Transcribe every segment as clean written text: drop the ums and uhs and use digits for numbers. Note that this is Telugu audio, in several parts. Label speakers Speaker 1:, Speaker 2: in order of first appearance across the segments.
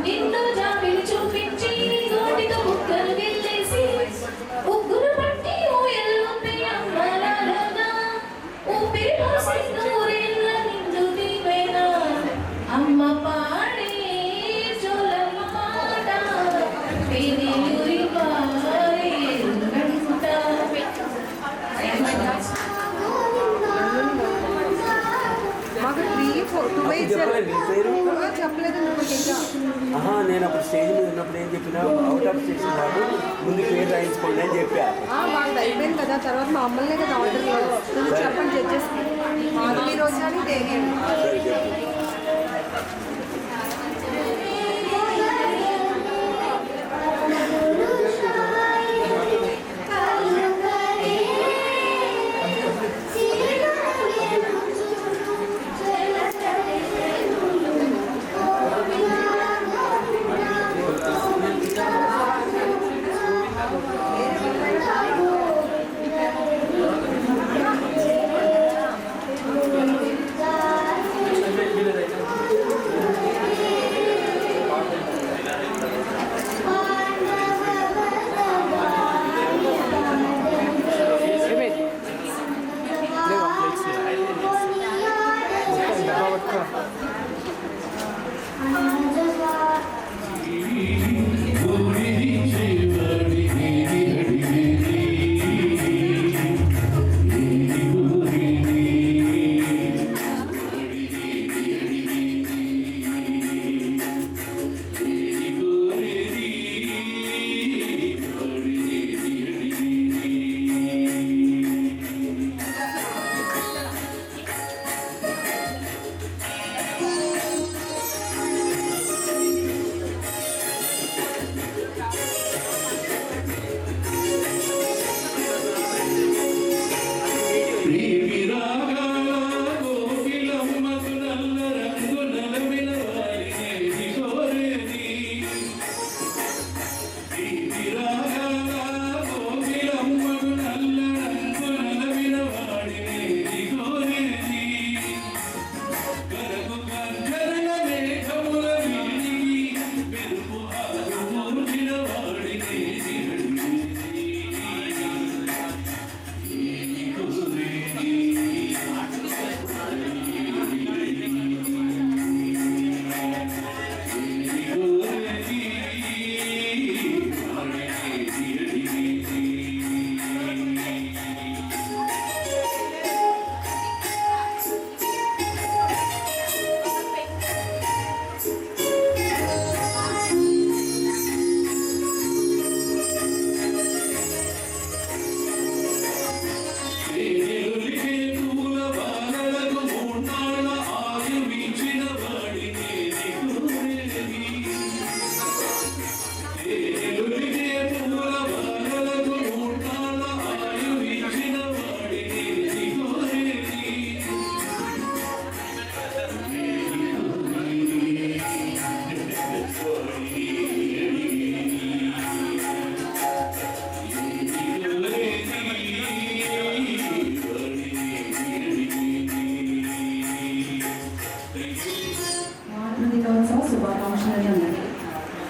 Speaker 1: నిన్ను జాబిలి చూపించి నోటితో బుక్కలు గిల్లేసి ఉగ్గురు పట్టి ఊయల్లుంది అమ్మలాలోన ఊపిరి పోసి నూరేళ్ళ నిండు దీవెనా అమ్మ పాడే జోలమ్మ మాట పేదయూరి పారే గంట
Speaker 2: మాకు 3-4 చెప్పలేదు.
Speaker 3: నేను అప్పుడు స్టేజ్ మీద ఉన్నప్పుడు ఏం చెప్పినా అవుట్ ఆఫ్ స్టేషన్ కాదు ముందు పేరు రాయించుకోండి అని చెప్పా.
Speaker 2: వాళ్ళది అయిపోయింది కదా, తర్వాత మా అమ్మల్నే కదా ఆర్డర్ చెప్పండి జడ్జెస్ మాధవి రోజు అని దేవి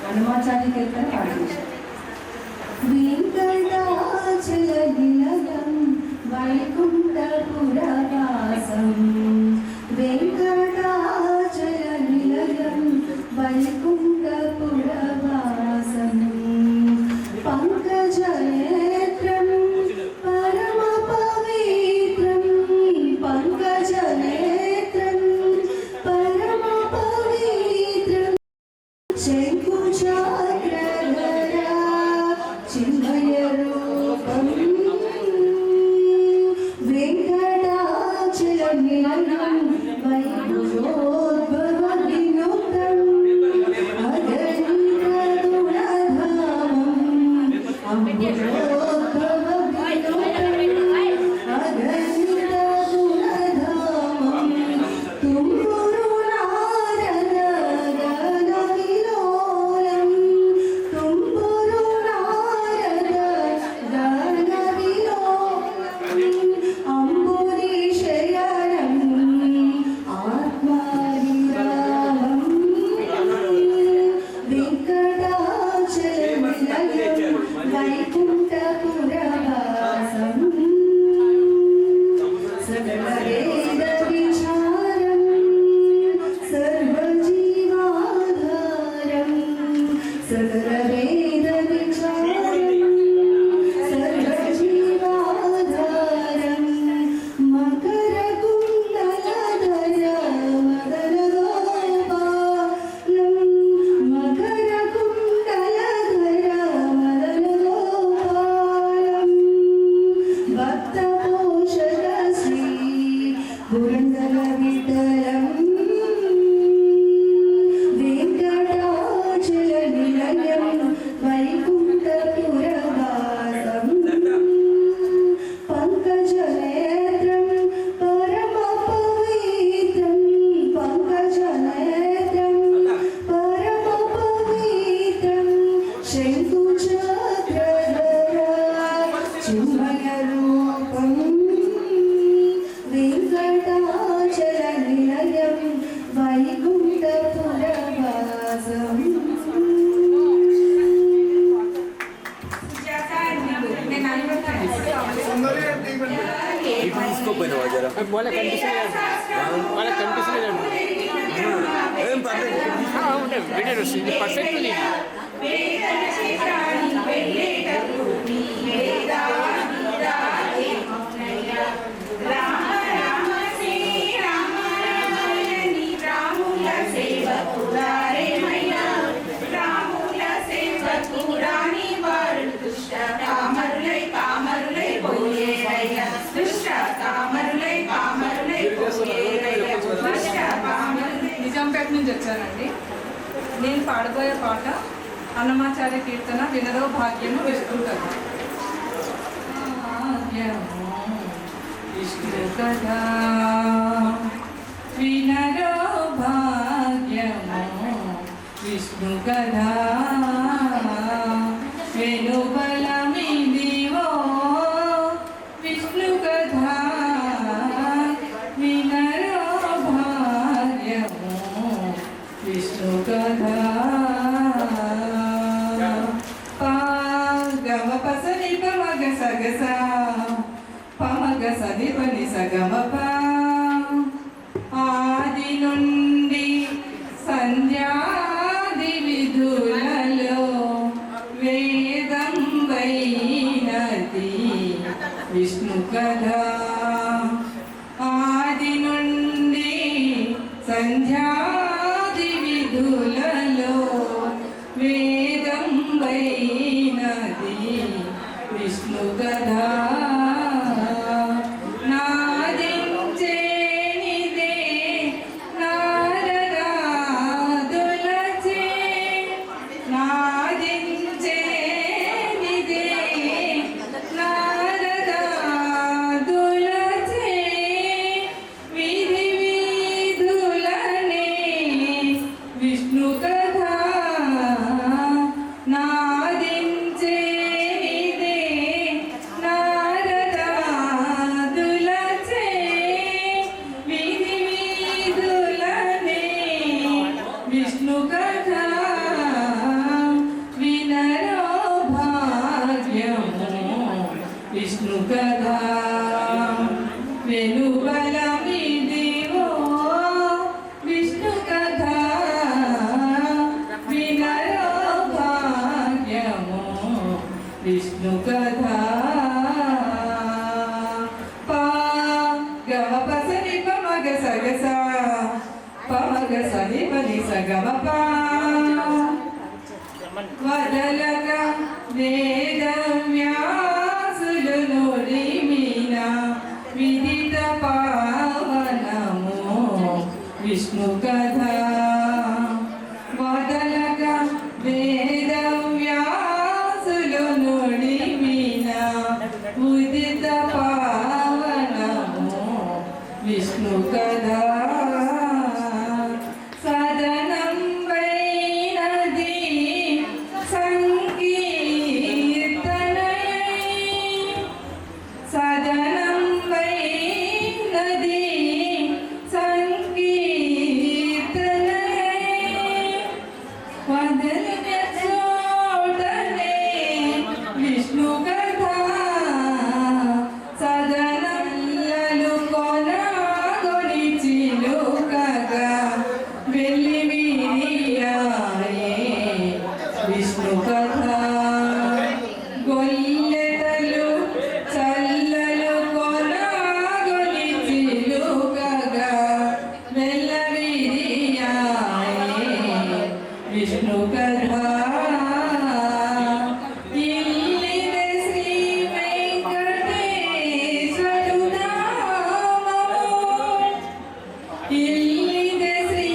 Speaker 1: హనుమాచార్య కీర్తన పాడించారు. వెంకటాచలనిలయం వైకుంఠపురవాసం వెంకటాచలనిలయం వైకుంఠపురవాసం పంకజనేత్రం పరమ పవిత్రం పంకజనేత్రం పరమ పవిత్రం శంకుచక్రధరా చిన్మయ రూపం వెంకటాచలనిలయం వైభవోద్భవ వినూతం అగణితగుణధామం అంబుజోద్భవ వినూతం అగణితగుణధామం తుంగురు నారద గగన విలోలం తుంగురు నారద గగన విలోలం అంబురీశయనం ఆత్మావిరామం
Speaker 4: వీడియో వస్తుంది పర్ఫెక్ట్ ఉంది.
Speaker 2: నిజాంపేట నుంచి వచ్చానండి. నేను పాడబోయే పాట అన్నమాచార్య కీర్తన వినరో భాగ్యము విష్ణు కథ. విష్ణు కథ వినరో భాగ్యము విష్ణు కథ వెనుబలమిదివో విష్ణు కథ వినరో భాగ్యము విష్ణు కథ. గమ పసని పమగ సగస పమగ సది పని సగమప ఆది నుండి సంధ్యాది విధులలో వేదం వైనది విష్ణు కథ. ఆది నుండి సంధ్యాది విధులలో వేదం వైనది విష్ణు కథ. నాదించేనిదే నారదాదులచే నాదించేనిదే నారదాదులచే విధి విధులనే విష్ణు కథ. నాదించేనిదే నారదాదులచే విధి విధులనే విష్ణు కథ వినరో భాగ్యము విష్ణు కథ వెనుబలమిదివో విష్ణు కథ వినరో భాగ్యము విష్ణు కథ. గమ పసని పమగ సగస పమగ సని పని సగమప వదలక వేదవ్యాసులు నోరిమిన విదిత పావనము విష్ణు కథ. వదలక వేదవ్యాసులు నోరిమిన ఉదిత పావనము విష్ణు కథ. సదనం వైనది సంకీర్తనై సదనం వైనది సంకీర్తనై వదలిన చోటనే విష్ణు కథ. సదనల్లలు కొనగొని చిలుకగా వెళ్ళి వీరియాయే విష్ణు కథ. గొల్లెతలు చల్లలు కొనగొని చిలుకగా వెళ్ళవీరియాయే విష్ణు కథ. ఇల్లిదే శ్రీ వెంకటేశ్వరు నామము ఇల్లిదే శ్రీ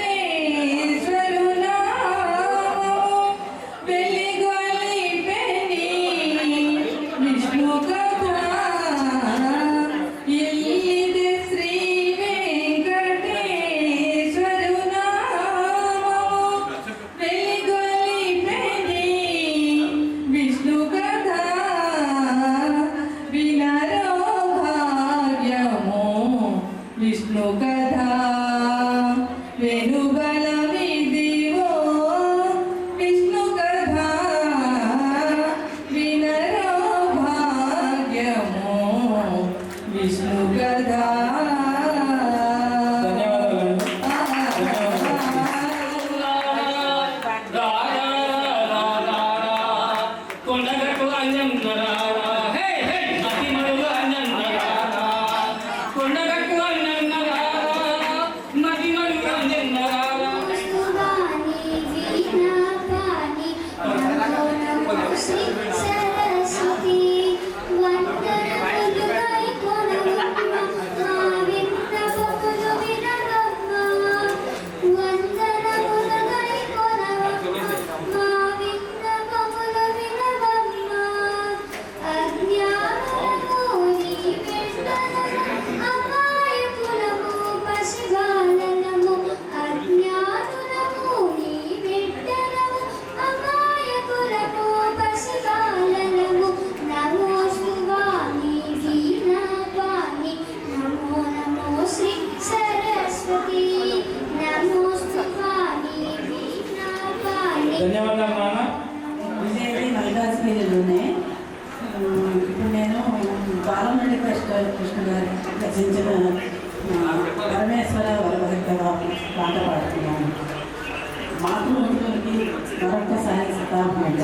Speaker 2: వెంకటేశ్వరు నామము వెలిగొలిపెని విష్ణు కథ. ఇల్లిదే శ్రీ వెంకటేశ్వరు నామము వెలిగొలిపెని విష్ణు కథ వినరో భాగ్యము విష్ణు కథ వెనుబలమిదివో విష్ణు కథ వినరో భాగ్యము విష్ణు కథ.
Speaker 5: ధన్యవాదాలు.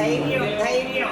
Speaker 5: ధైర్యం ధైర్యం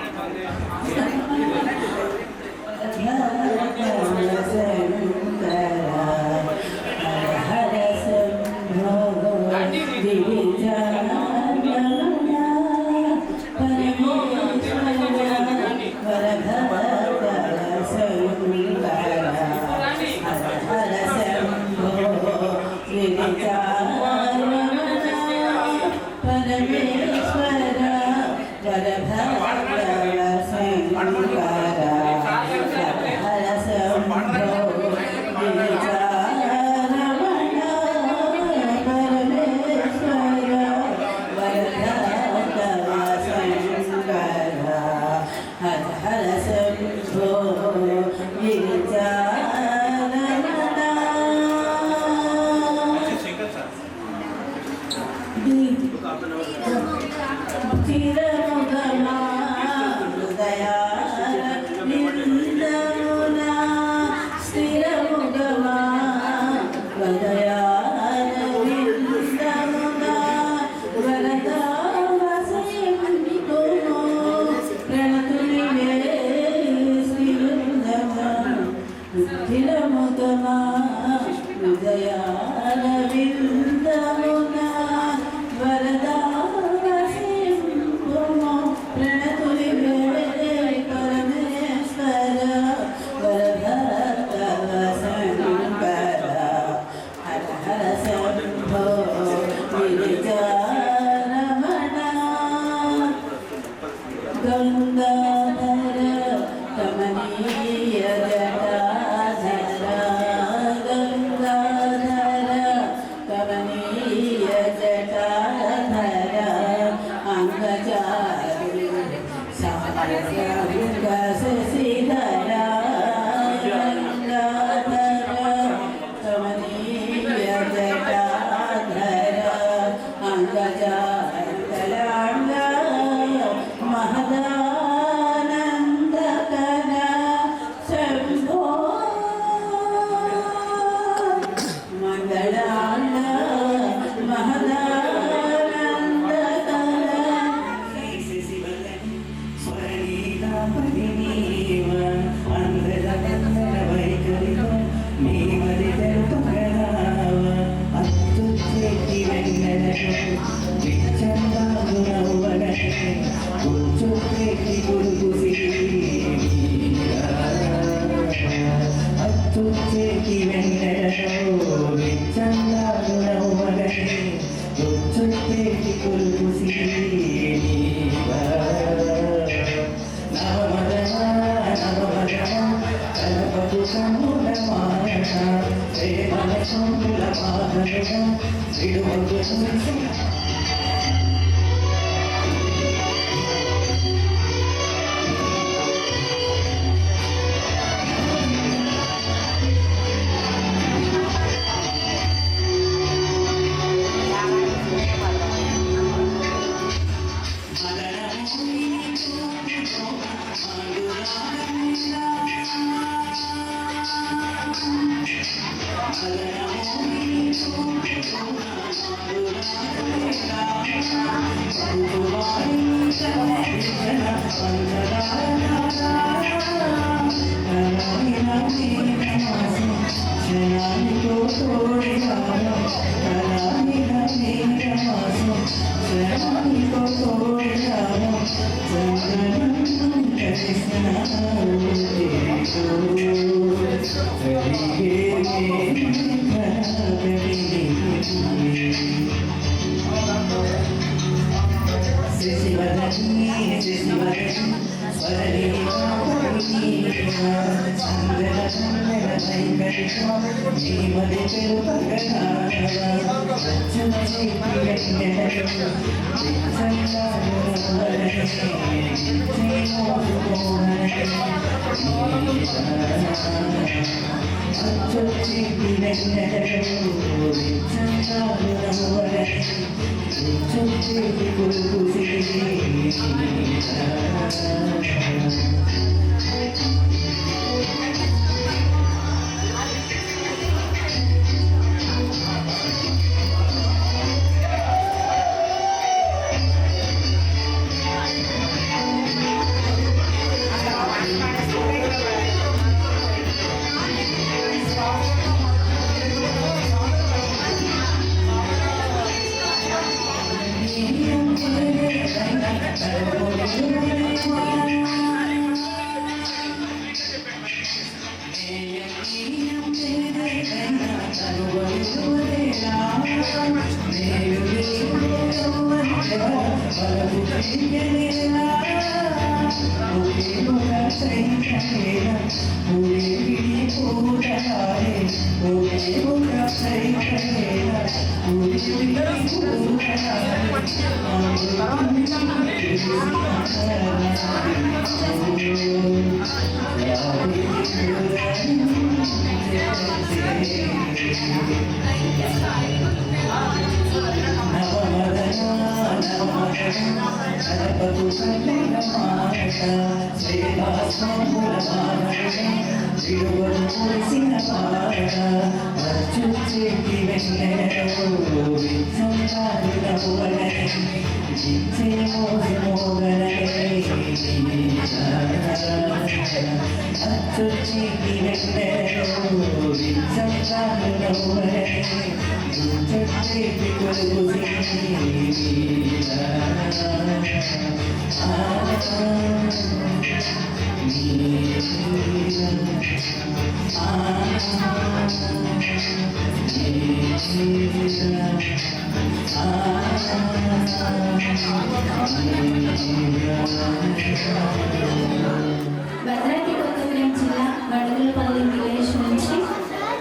Speaker 1: భద్రాద్రి కొత్తగూడెం జిల్లా గడుగులపల్లి విలేజ్ నుంచి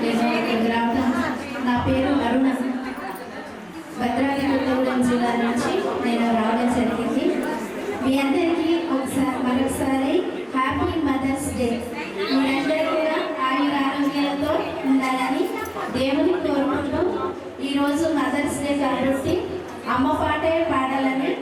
Speaker 1: నేను గ్రామం. నా పేరు అరుణ. భద్రాద్రి కొత్తగూడెం జిల్లా నుంచి నేను రావడం జరిగింది. మీ అందరికీ మరొకసారి హ్యాపీ మదర్స్ డే. మీరందరూ కూడా ఆయుర ఆరోగ్యాలతో ఉండాలని దేవుని కోరుకుంటూ ఈరోజు మదర్స్ డే కాబట్టి అమ్మ పాటే పాడాలని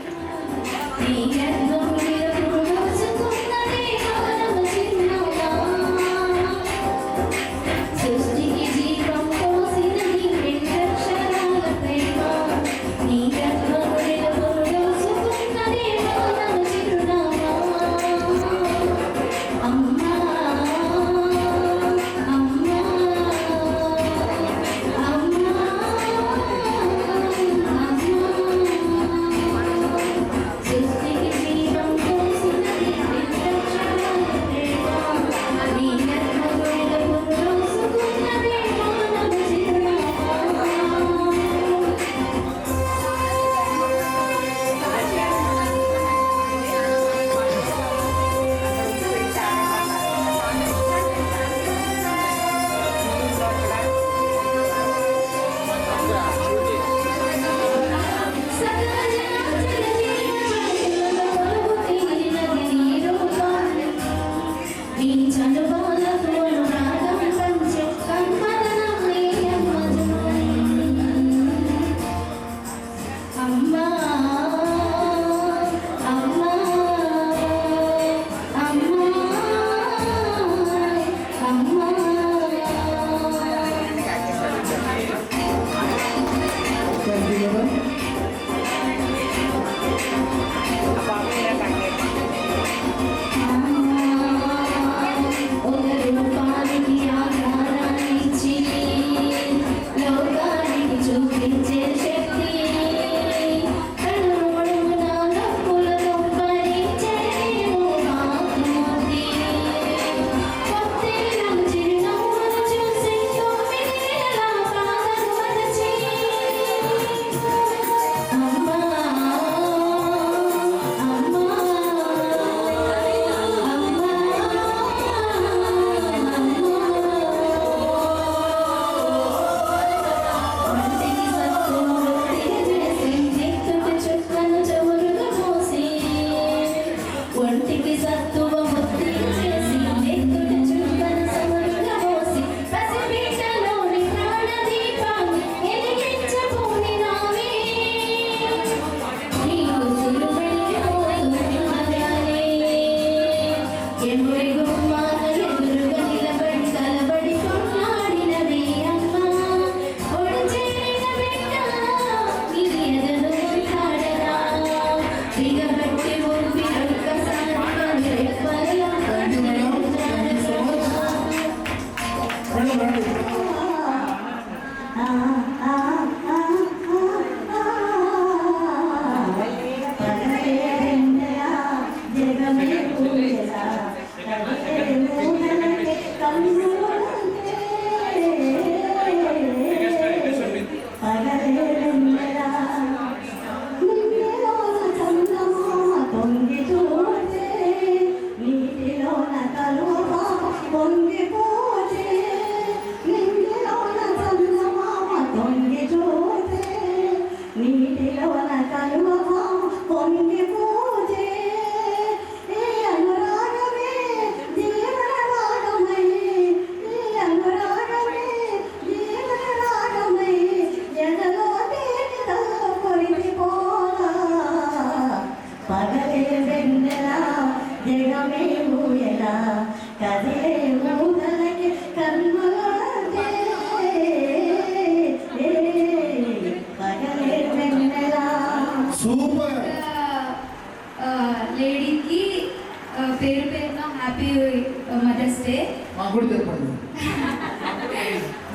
Speaker 5: మాకు కూడా చెప్పండి.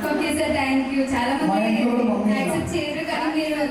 Speaker 1: Okay sir, thank you. చాలా
Speaker 5: మా ఇంట్లో కూడా
Speaker 1: మంది
Speaker 5: మమ్మీ
Speaker 1: యాక్సెప్ట్ చేయరు కానీ మీరు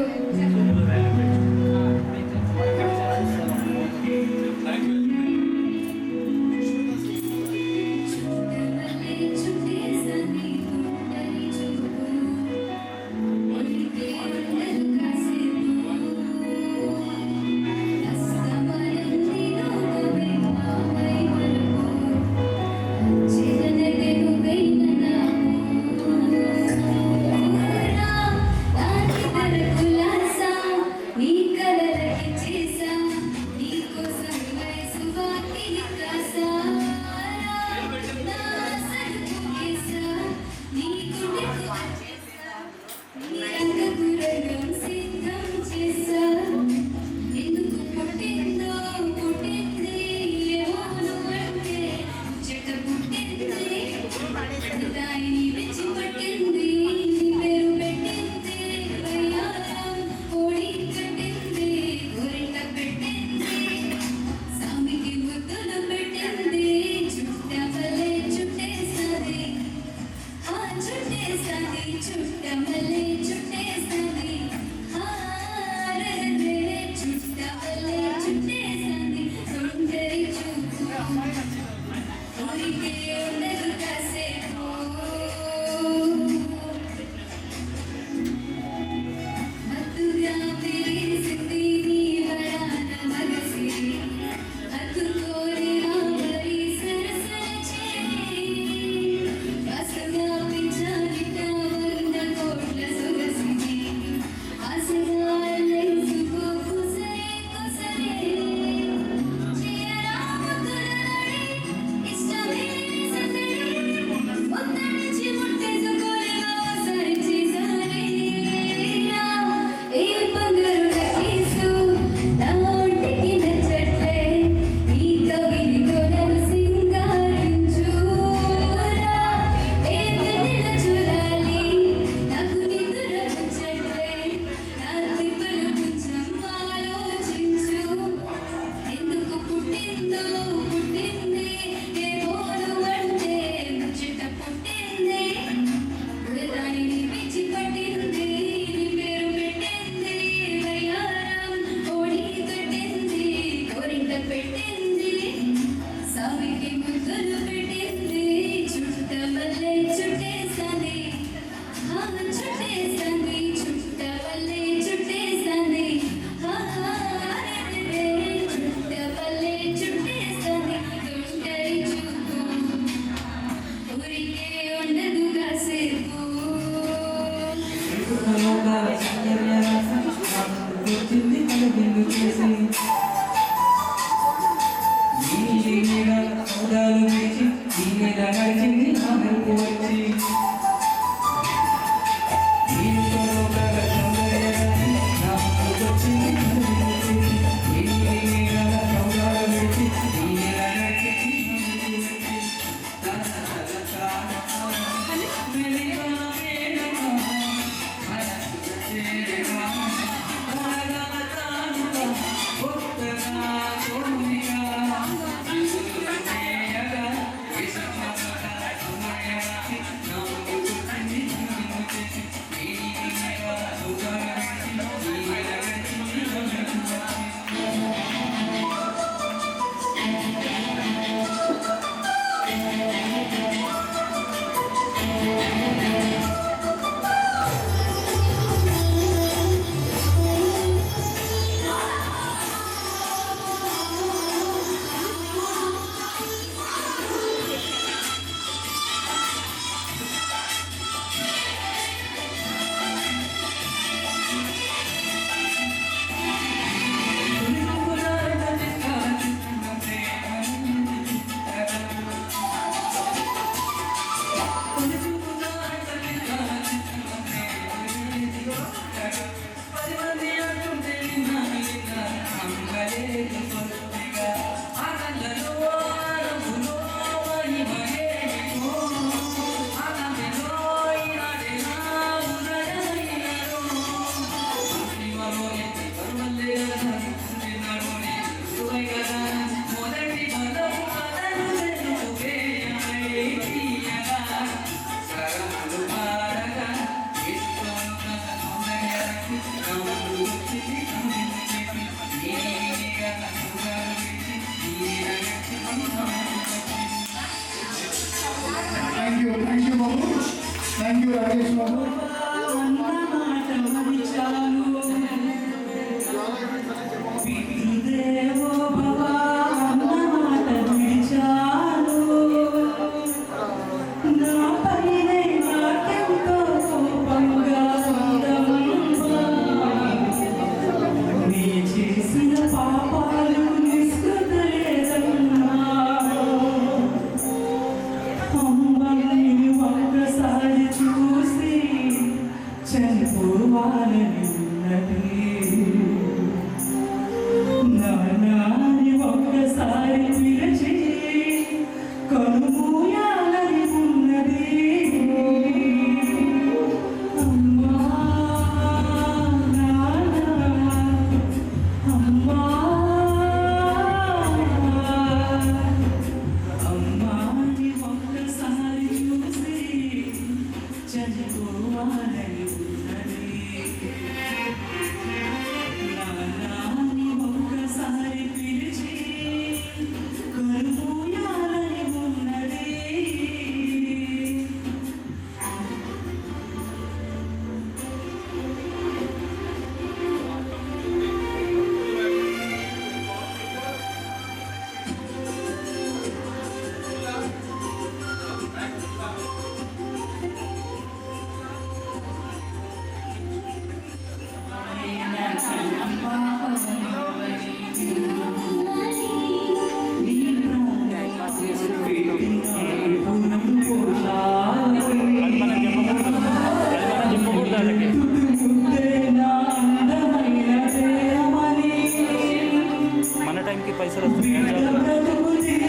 Speaker 5: Thank you, Babu. Thank you, Rajesh Babu.
Speaker 6: నానాని ఒక్కసారి పిలిచి కనుమూయాలని ఉన్నది అమ్మా నాన్న అమ్మా అమ్మాని ఒక్కసారి చూసి చనిపోవాలని ఉన్నది నానాని ఒక్కసారి పిలిచి కనుమూయాలని ఉన్నది
Speaker 4: మన టైంకి పైసలు వస్తున్నాయి.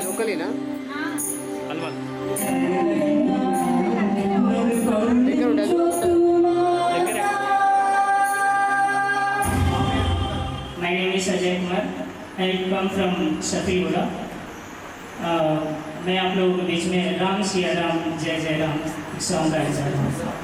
Speaker 4: లోకలేనా అల్వా దగ్గర ఉండదు దగ్గర.
Speaker 7: My name is Ajay Kumar. I come from Shafiura. मैं आप लोगों के बीच में राम सिया राम जय जय राम सॉन्ग गाना चाहता हूँ.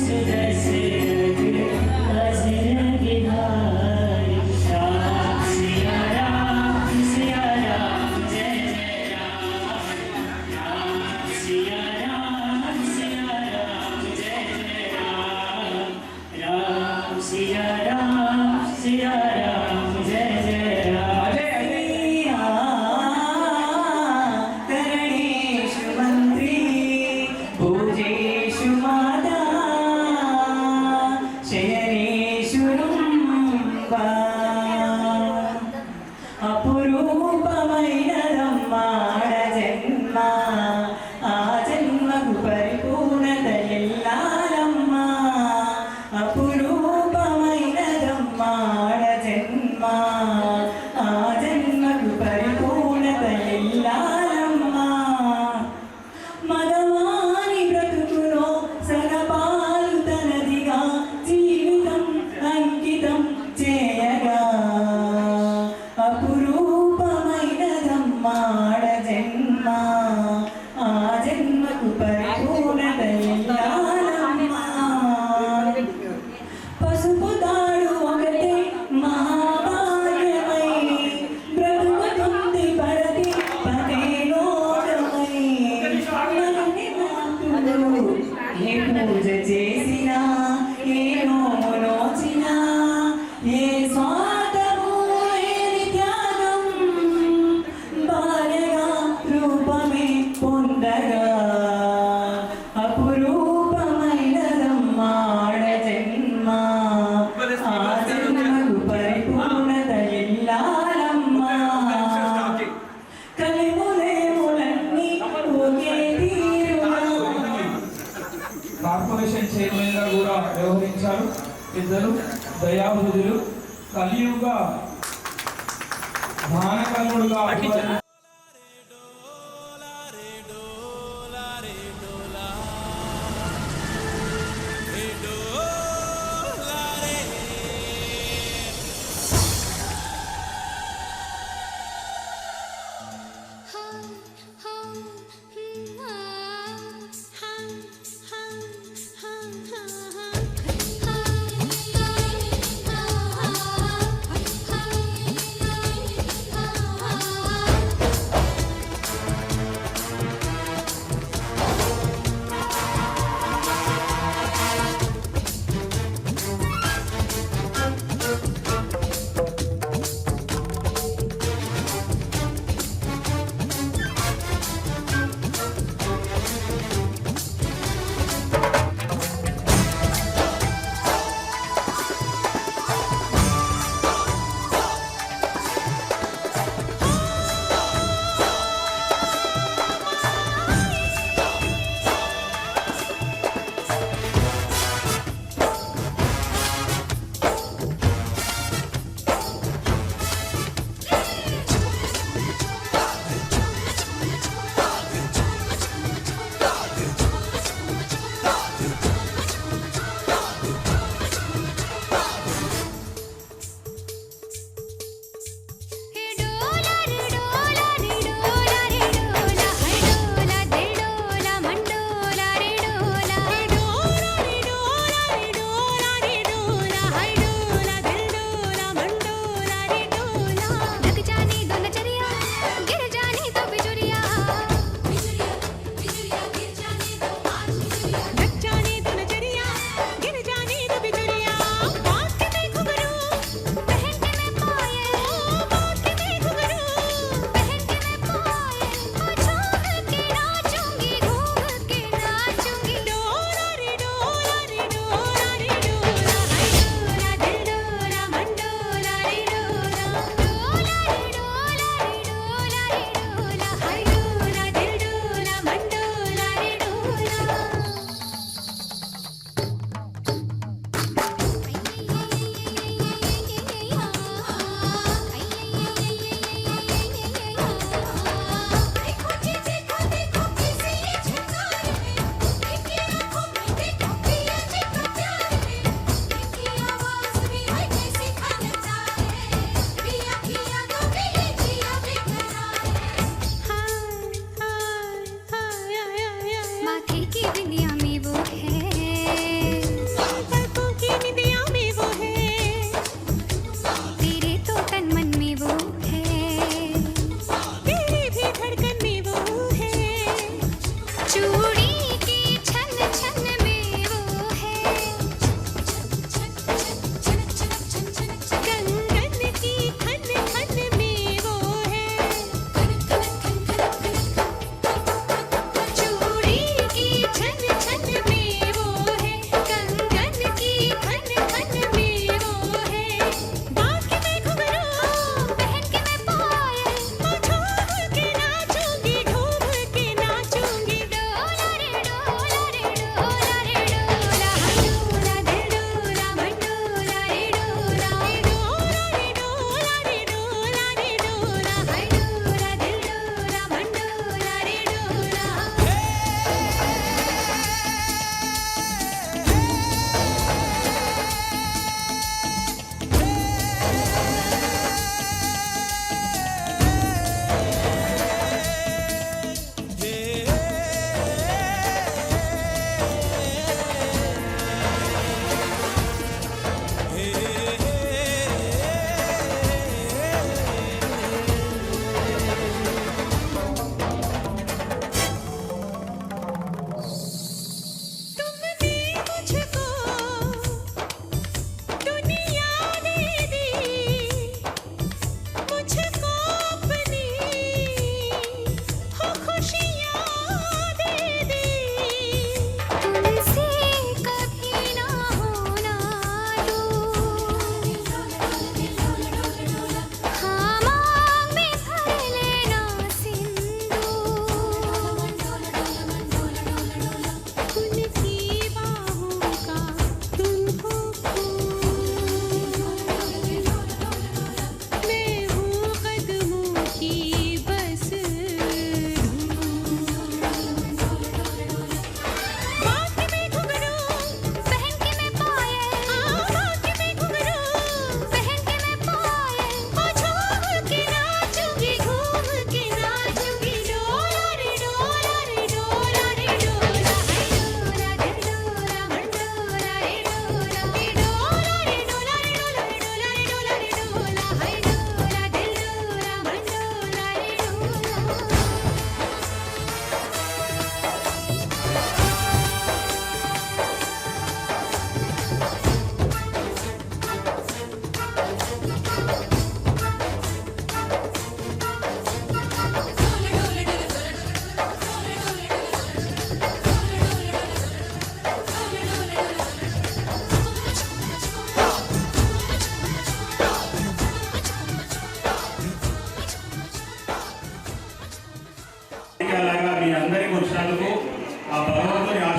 Speaker 7: Today
Speaker 6: పూజ చేసినా ఏ నోము నోచినా ఏ స్వార్థము లేని త్యాగం భార్యగా రూపమే పొందగా అపురూపమైనదమ్మా ఆడ జన్మ ఆ జన్మకు పరిపూర్ణత ఇల్లాలమ్మా కలిములేములన్నీ ఒకే తీరునా.
Speaker 5: కార్పొరేషన్ చైర్మన్ గా కూడా వ్యవహరించారు. ఇద్దరు దయావృధులు, కలియుగ మానకర్ముడుగా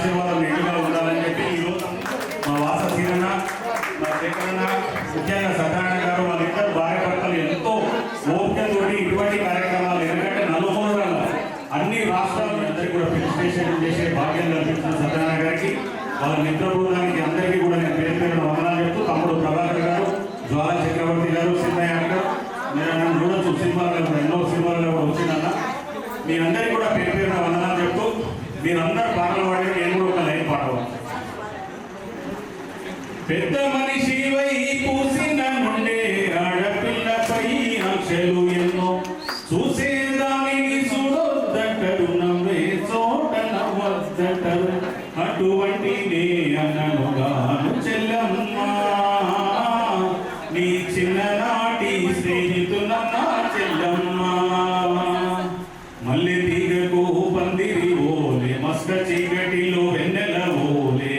Speaker 8: ఆశీర్వాదం నిండుగా ఉండాలని చెప్పి ఈరోజు మా వాస సీనన్న, మా శేఖరన్న, ముఖ్యంగా సత్యనారాయణ గారు వాళ్ళిద్దరు భార్యాభర్తలు ఎంతో ఓపికతోటి ఇటువంటి కార్యక్రమాలు, ఎందుకంటే నలుమూలల అన్ని రాష్ట్రాల నుంచి కూడా రిజిస్ట్రేషన్ చేసే భాగ్యం కల్పించిన సత్యనారాయణ గారికి, వాళ్ళ మిత్ర బృందానికి అందరికీ కూడా నేను పేరు పేరున వందనాలు చెప్తూ, తమ్ముడు ప్రభాకర్ గారు, జ్వాల చక్రవర్తి గారు, సిద్ధయ్య గారు, మీరు నన్ను చూడొచ్చు సినిమాల్లో ఎన్నో సినిమాల్లో కూడా వచ్చిందన్న, మీ అందరికీ కూడా పేరు పేరున వందనాలు చెప్తూ, మీరందరూ పాటలు పాడి నేను కూడా ఒక లైన్ పాట పెద్ద మనిషి వై పూసిన నుండే ఆడపిల్లపై ఆశలు ఎన్నో చూసేదానిని చూడొద్దంటారు, నవ్వే చోట నవ్వొద్దంటారు, అటువంటి నే అన్ననుగాను చెల్లమ్మ, నీ చిన్ననాటి స్నేహితులన్న చెల్లమ్మ, మల్లె తీగకు పందిరి ఓలే మస్క చీకటిలో వెన్నెల ఓలే,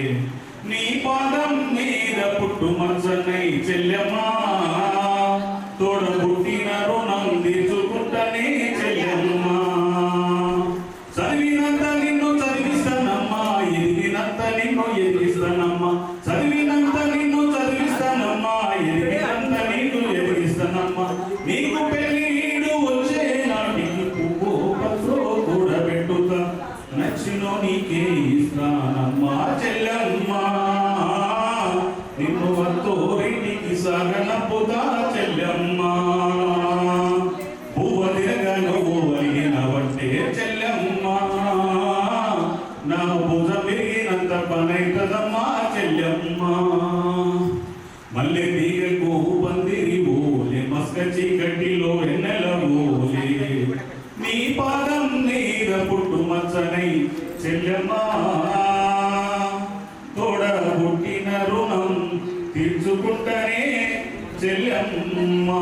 Speaker 8: నీ పాదం మీద పుట్టు మనసన్నై చెల్లెమ్మా, తోడబుట్టిన రుణం తీర్చుకుంటనే చెల్లెమ్మా, చదివినంత నిన్ను చదివిస్తానమ్మా, ఎదిగినంత నిన్ను ఎదిగిస్తానమ్మా, చదివినంత నిన్ను చదివిస్తానమ్మా, ఎదిగినంత నిన్ను ఎదిగిస్తానమ్మా, నీకు పెళ్ళిడు వచ్చే నాటికి పువ్వు పత్రో కూడా పెట్టుతా, నచ్చినో నీకే ఇస్తానమ్మా చెల్లమ్మా, నిన్ను వత్తోరింటికి సాగనంపుతా చెల్లమ్మా, పువ్వ తిరగను అలిగినవంటే చెల్లమ్మా, నా భుజ పెరిగినంత పనైతదమ్మా చెల్లమ్మా, మల్లె తీగకు పందిరి ఓలే మస్క చీకటిలో వెన్నెల ఓలే, నీ పాదం మీద పుట్టు మచ్చనై చెల్లెమ్మా, తోడబుట్టిన రుణం తీర్చుకుంటనే చెల్లెమ్మా.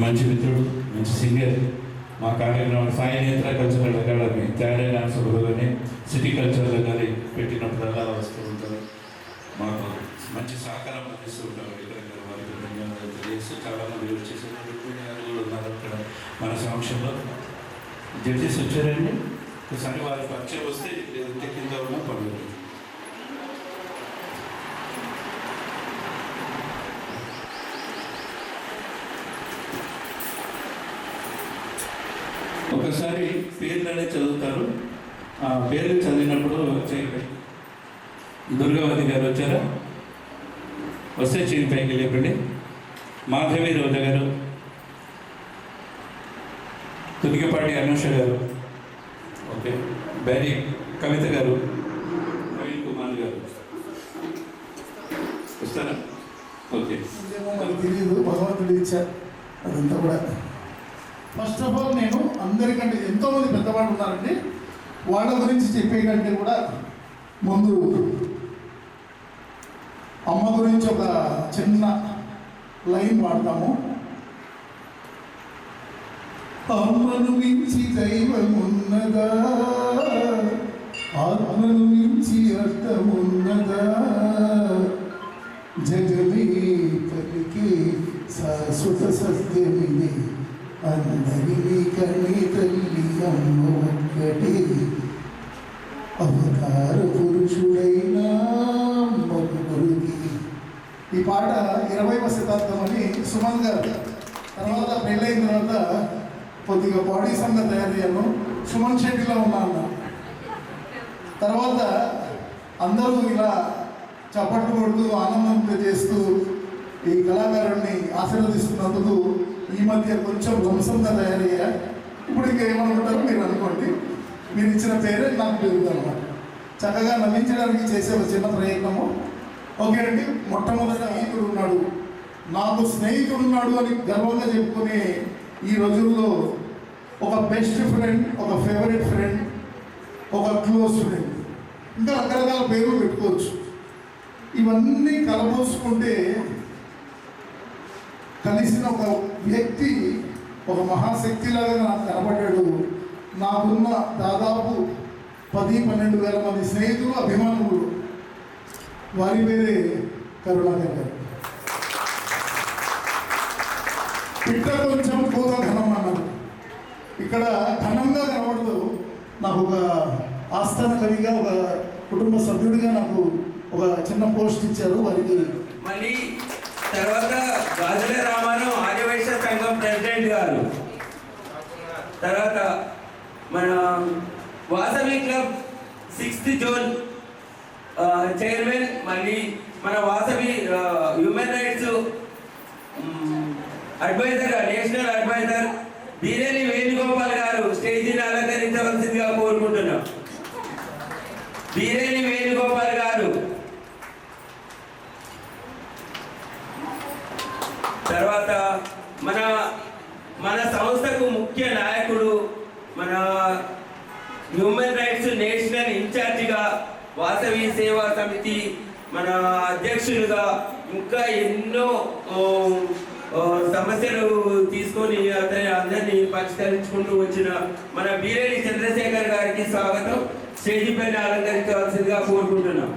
Speaker 8: మంచి మిత్రుడు, మంచి సింగర్, మా కార్యక్రమం సాయి నేత్ర కల్చరల్ అకాడమీ థర్డ్ డాన్స్ కానీ సిటీ కల్చరల్ కానీ పెట్టినప్పుడల్లా వస్తూ ఉంటారు, మాకు మంచి సహకారం అందిస్తూ ఉంటారు. ఇక్కడ వారికి ధన్యవాదాలు తెలియజేస్తూ చాలామంది వచ్చేసి ఉన్నారు అక్కడ మన సమక్షంలో. జడ్జెస్ వచ్చారండి, ఒకసారి వారి పరిచయం వస్తే ఎంత కింద ఉన్నా పర్లేదు. ఒకసారి పేర్లనే చదువుతారు, ఆ పేర్లు చదివినప్పుడు
Speaker 9: దుర్గావతి గారు వచ్చారా? వస్తే చేయి పైకి లేపండి. మాధవి రోజా గారు, తునికపాటి అనుష గారు, ఓకే, బ్యారీ కవిత గారు, ప్రవీణ్ కుమార్ గారు వస్తారా? ఓకే.
Speaker 5: మనకు తెలియదు, భగవంతుడు ఇచ్చారు అదంతా కూడా. ఫస్ట్ ఆఫ్ ఆల్ నేను అందరికంటే ఎంతోమంది పెద్దవాళ్ళు ఉన్నారండి, వాళ్ళ గురించి చెప్పే కంటే కూడా ముందు అమ్మ గురించి ఒక చిన్న లైన్ వాడతాము. అమ్మను మించి దైవం ఉన్నదా, ఆత్మను మించి అర్థమున్నదా, జగమే పలికే శాశ్వత సత్యమిది, అందరినీ కనే తల్లి అమ్మ ఒక్కటే, అవతార పురుషుడైన మగుడికి. ఈ పాట 20వ శతాబ్దం అని సుమన్ గారు. తర్వాత పెళ్ళైన తర్వాత కొద్దిగా బాడీ సంగా తయారయ్యాను, సుమన్ శెట్టిలో ఉన్నాను. తర్వాత అందరూ ఇలా చప్పట్లు కొడుతూ ఆనందం చేస్తూ ఈ కళాకారుడిని ఆశీర్వదిస్తున్నందుకు ఈ మధ్య కొంచెం వంశంగా తయారయ్యా. ఇప్పుడు ఇంకా ఏమనుకుంటారో మీరు అనుకోండి, మీరు ఇచ్చిన పేరే నాకు పెరుగుదన్నమాట. చక్కగా నవ్వించడానికి చేసే ఒక చిన్న ప్రయత్నము. ఓకే అండి. మొట్టమొదటి స్నేహితుడు ఉన్నాడు, నాకు స్నేహితుడు ఉన్నాడు అని గర్వంగా చెప్పుకునే ఈ రోజుల్లో ఒక బెస్ట్ ఫ్రెండ్, ఒక ఫేవరెట్ ఫ్రెండ్, ఒక క్లోజ్ ఫ్రెండ్, ఇంకా రకరకాల పేర్లు పెట్టుకోవచ్చు. ఇవన్నీ కలబోసుకుంటే కలిసిన ఒక వ్యక్తి ఒక మహాశక్తిలాగా నాకు కనబడ్డాడు. నాకున్న దాదాపు 10-12 వేల మంది స్నేహితులు, అభిమానులు, వారి పేరే కరుణాకర్ గారు. పిట్ట కొంచెం కూత ఘనం అన్నారు. ఇక్కడ ఘనంగా కనబడదు. నాకు ఒక ఆస్థాన కవిగా, ఒక కుటుంబ సభ్యుడిగా నాకు ఒక చిన్న పోస్ట్ ఇచ్చారు. వారికి
Speaker 3: మళ్ళీ తర్వాత గాజుల రామారావు ఆర్యవైశ్య సంఘం ప్రెసిడెంట్ గారు, తర్వాత మన Vasavi club 6th zone chairman, మళ్ళీ మన Vasavi human rights advisor, national advisor Bireni Venugopal గారు స్టేజీని అలంకరించవలసిందిగా కోరుకుంటున్నాం. బీరేని వేణుగోపాల్ గారు. తర్వాత మన సంస్థకు ముఖ్య నాయకుడు, మన హ్యూమన్ రైట్స్ నేషనల్ ఇన్ఛార్జిగా, వాసవి సేవా సమితి మన అధ్యక్షులుగా, ఇంకా ఎన్నో సమస్యలు తీసుకొని అందరినీ పరిష్కరించుకుంటూ వచ్చిన మన బీరేని చంద్రశేఖర్ గారికి స్వాగతం. స్టేజీ పైన అలంకరించవలసిందిగా కోరుకుంటున్నాం.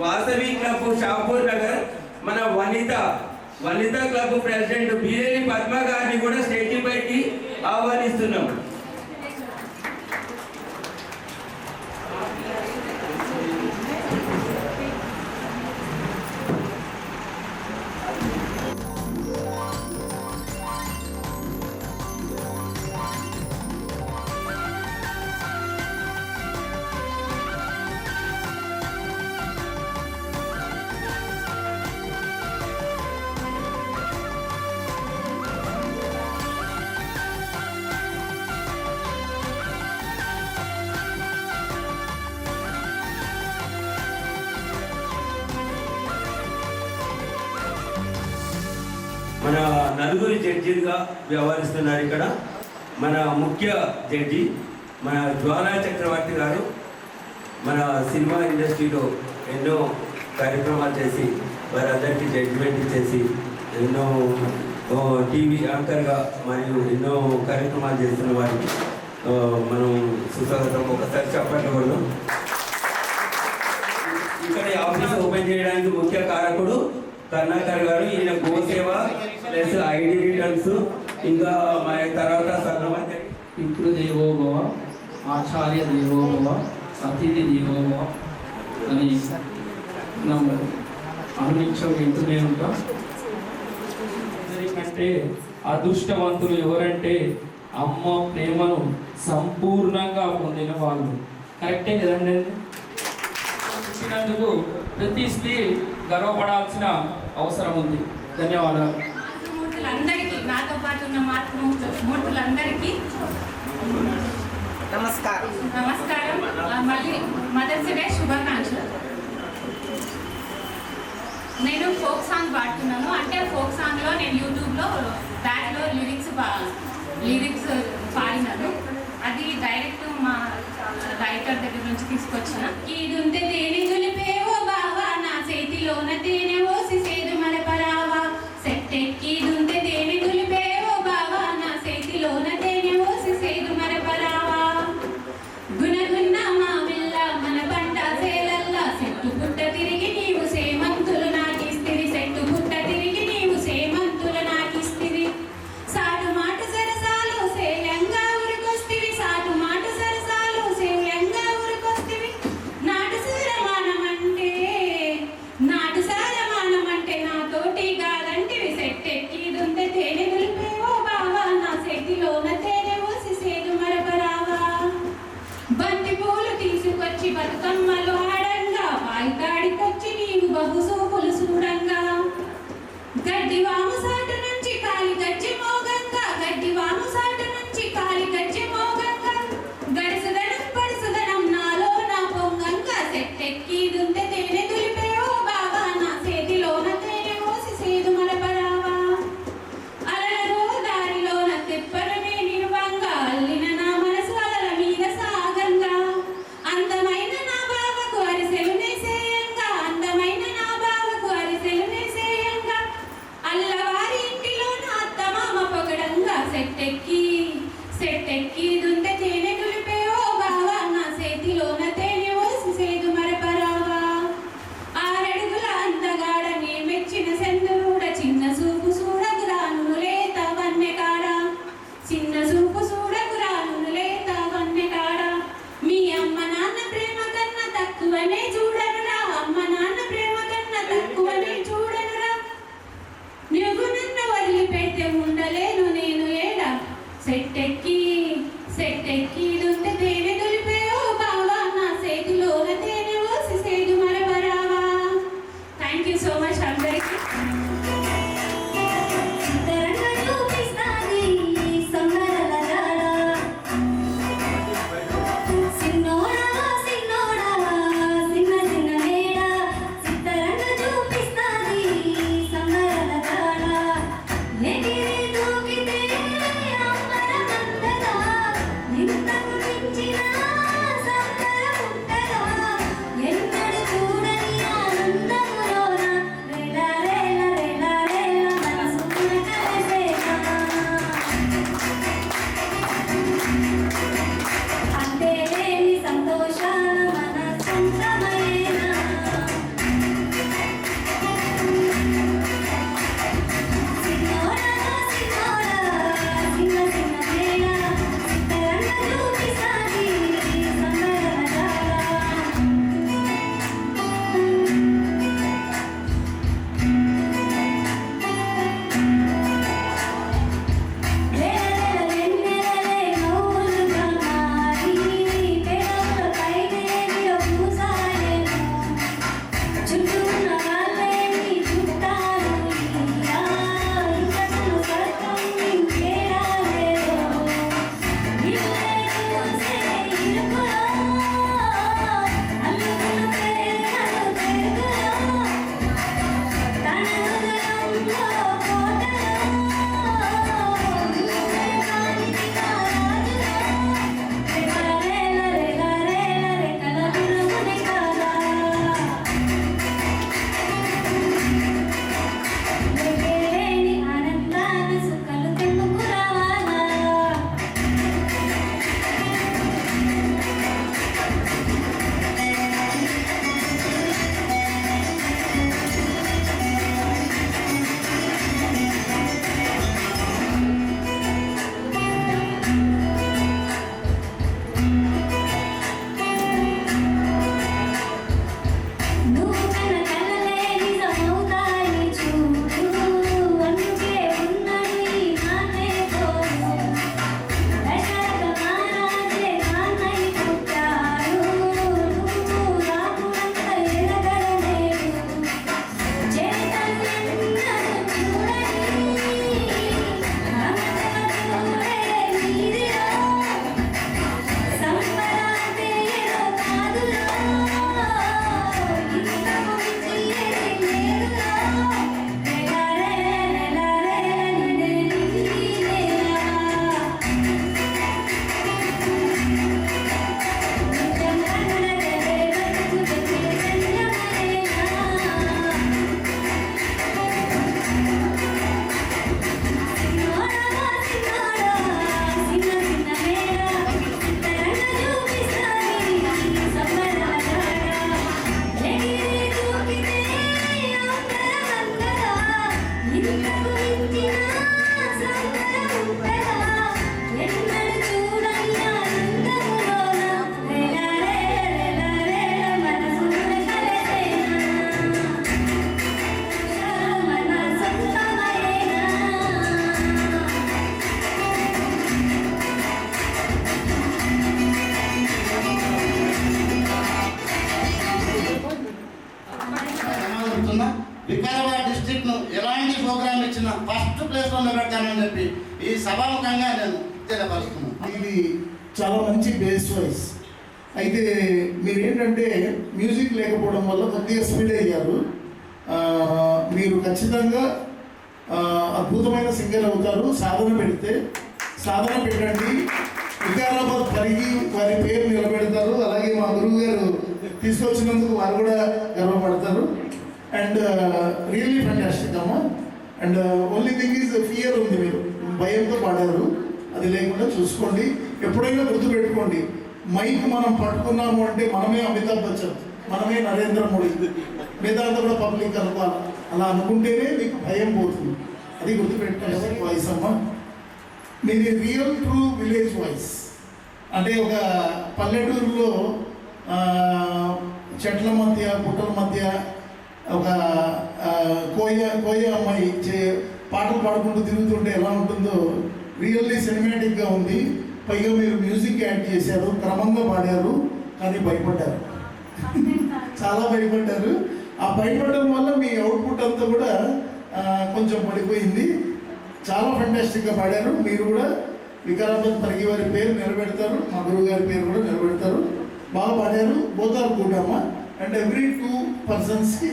Speaker 3: వాసవి క్లబ్ షాపూర్ నగర్ మన వనిత క్లబ్ ప్రెసిడెంట్ బీరేని పద్మ గారిని కూడా స్టేజీ పైకి ఆహ్వానిస్తున్నాం. మన నలుగురు జడ్జీలుగా వ్యవహరిస్తున్నారు ఇక్కడ. మన ముఖ్య జడ్జి మన జ్వాలా చక్రవర్తి గారు, మన సినిమా ఇండస్ట్రీలో ఎన్నో కార్యక్రమాలు చేసి వారందరికీ జడ్జిమెంట్ చేసి ఎన్నో టీవీ యాంకర్గా మరియు ఎన్నో కార్యక్రమాలు చేస్తున్న వారికి మనం సుస్వాగతం. ఒకసారి చెప్పండి. ఇక్కడ ఆఫీస్ ఓపెన్ చేయడానికి ముఖ్య కారకుడు కరుణాకర్ గారు. ఈయన గోసేవ ప్లస్ ఐడి రిటర్న్స్, ఇంకా మన తర్వాత సన్నమతి
Speaker 10: పితృ దేవోభవ, ఆచార్య దేవోభవ, అతిథి దేవోభవ అని అనునిత్యం వింటూనే ఉంటాం. అందరికంటే అదృష్టవంతులు ఎవరంటే అమ్మ ప్రేమను సంపూర్ణంగా పొందిన వాళ్ళు. కరెక్టే కదండి? ఇచ్చినందుకు ప్రతి స్త్రీ గర్వపడాల్సిన అవసరం ఉంది. ధన్యవాదాలు.
Speaker 1: మూర్తులందరికీ, నాతో పాటు ఉన్న మూర్తులందరికీ నమస్కారం. మళ్ళీ మదర్స్ డే శుభాకాంక్షలు. నేను ఫోక్ సాంగ్ పాడుతున్నాను. అంటే ఫోక్ సాంగ్లో నేను యూట్యూబ్లో బ్యాక్లో లిరిక్స్ పాడినాను. అది డైరెక్ట్ మా రైటర్ దగ్గర నుంచి తీసుకొచ్చిన. ఈదుంటే తేనె దులిపేవో బావా, నా చేతిలోన తేనె ఓసి సేదు మరపరావా. సెట్టెక్కిదుంటే తేనె దులిపేవో బావా, నా చేతిలోన తేనె ఓసి సేదు మరపరావా. గుణగున్న మా విల్ల మన పంట సేలల్లా, చెట్టు పుట్ట తిరిగి నీవు సేమంతులు నాకిస్తిరి. చెట్టు పుట్ట తిరిగి నీవు సేమంతులు నాకిస్తిరి. సాటు మాట సరసాలు సేయంగా ఊరికొస్తివి. సాటు మాట సరసాలు సేయంగా ఊరికొస్తివి. నాటు సారమానమంటే నాతోటి కాదంటివి. సెట్టెక్కిదుంటే తేనె దులిపేవో బావా, నా చేతిలోన తేనె ఓసి సేదు మరపరావా. బంతి పూలు తీసుకొచ్చి బతుకమ్మలు ఆడంగా, వాయికాడికొచ్చి నీవు బహుసూపులు చూడంగా. గడ్డివాము సాటు నుంచి కాలి గజ్జె మోగంగా, గడ్డివాము సాటు నుంచి కాలి గజ్జె మోగంగా. గడుసుదనం పడుసుదనం నాలో నా పొంగంగా. సెట్టెక్కిదుంటే తేనె దులిపేవో బావా, నా చేతిలోన తేనె ఓసి సేదు మరపరావా. అలలలో దారిలోన తెప్పరనే నిలువంగా, అల్లిన నా మనసు అలల మీద సాగంగా. అందమైన నా బావకు అరిసెలు నేసేయంగా, అందమైన నా బావకు అరిసెలు నేసేయంగా. అల్లవారి ఇంటిలో నా అత్తమామ పొగడంగా. సెట్టెక్కిదుంటే తేనె దులిపేవో బావా, నా చేతిలోన తేనె ఓసి సేదు మరపరావా. ఆరడుగుల అందగాడ నే మెచ్చిన సెందురుడ, చిన్న చూపు చూడకురాను లేత వన్నె కాడ. చిన్న చూపు చూడకురాను లేత వన్నె కాడ. మీ అమ్మ నాన్న ప్రేమ కన్నా తక్కువనే చూడనురా. అమ్మ నాన్న ప్రేమ కన్నా తక్కువనే చూడనురా. నువ్వు నన్ను వదిలిపెడితే ఉండలేను నేను ఏడా. సెట్టెక్కిదుంటే తేనె దులిపేవో బావా, నా చేతిలోన తేనె ఓసి సేదు మరపరావా. థ్యాంక్ యూ సో మచ్ అందరికీ.
Speaker 5: మేనిఫెస్టోలో పెట్టానని చెప్పి ఈ సభాముఖంగా నేను తెలియపరుస్తున్నాను. ఇది చాలా మంచి బేస్ వాయిస్. అయితే మీరు ఏంటంటే మ్యూజిక్ లేకపోవడం వల్ల కొద్దిగా స్పీడ్ అయ్యారు. మీరు ఖచ్చితంగా అద్భుతమైన సింగర్ అవుతారు. సాధన పెట్టండి. వికారాబాద్ పరిగి వారి పేరు నిలబెడతారు. అలాగే మా గురువు గారు తీసుకొచ్చినందుకు వారు కూడా గర్వపడతారు. అండ్ రియల్లీ ఫ్యాంటాస్టిక్ అమ్మా. And only thing is fear ఉంది, మీరు భయంతో పాడారు, అది లేకుండా చూసుకోండి. ఎప్పుడైనా గుర్తుపెట్టుకోండి, మైక్ మనం పట్టుకున్నాము అంటే మనమే అమితాబ్ బచ్చన్, మనమే నరేంద్ర మోడీ, మిగతా కూడా పబ్లిక్ అనుకోవాలి. అలా అనుకుంటేనే మీకు భయం పోతుంది. అది గుర్తుపెట్టుకోవాలి. వాయిస్ అమ్మ మీది రియల్ ట్రూ విలేజ్ వాయిస్. అంటే ఒక పల్లెటూరులో చెట్ల మధ్య పుట్టల మధ్య ఒక కోయ అమ్మాయి పాటలు పాడుకుంటూ తిరుగుతుంటే ఎలా ఉంటుందో రియల్లీ సినిమాటిక్గా ఉంది. పైగా మీరు మ్యూజిక్ యాడ్ చేశారు, క్రమంగా పాడారు, కానీ భయపడ్డారు, చాలా భయపడ్డారు. ఆ భయపడడం వల్ల మీ అవుట్పుట్ అంతా కూడా కొంచెం పడిపోయింది. చాలా ఫెంటాస్టిక్గా పాడారు. మీరు కూడా వికారాబాద్ పరిగి వారి పేరు నిలబెడతారు, మా గురువు గారి పేరు కూడా నిలబెడతారు. బాగా పాడారు. బోత్ ఆర్ గుడ్ అమ్మ. అండ్ ఎవ్రీ 2 పర్సన్స్కి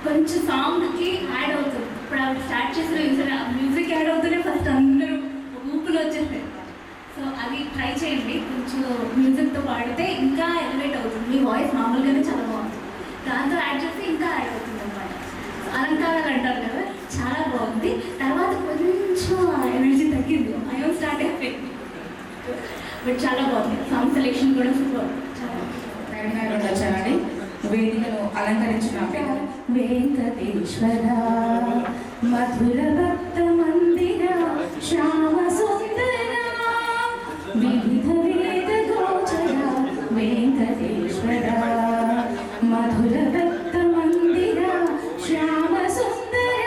Speaker 1: కొంచెం సాంగ్కి యాడ్ అవుతుంది. ఇప్పుడు ఆవిడ స్టార్ట్ చేసిన మ్యూజిక్ యాడ్ అవుతూనే ఫస్ట్ అందరూ ఊపులు వచ్చేస్తాయి. సో అది ట్రై చేయండి. కొంచెం మ్యూజిక్తో పాడితే ఇంకా ఎలివేట్ అవుతుంది. మీ వాయిస్ మామూలుగానే చాలా బాగుంది, దాంతో యాడ్ చేస్తే ఇంకా యాడ్ అవుతుంది అనమాట. అలంకారాలు అంటారు కదా, చాలా బాగుంది. తర్వాత కొంచెం ఎనర్జీ తగ్గింది, అయ్యో స్టార్ట్ అయిపోయింది. బట్ చాలా బాగుంది. సాంగ్ సెలెక్షన్ కూడా సూపర్.
Speaker 6: వచ్చానండి. వేదికను అలంకరించిన
Speaker 1: వెంకటేశ్వర మధుర భక్త మందిర శ్యామ సుందర వివిధ వేద గోచర వెంకటేశ్వర మధుర భక్త మందిర శ్యామ సుందర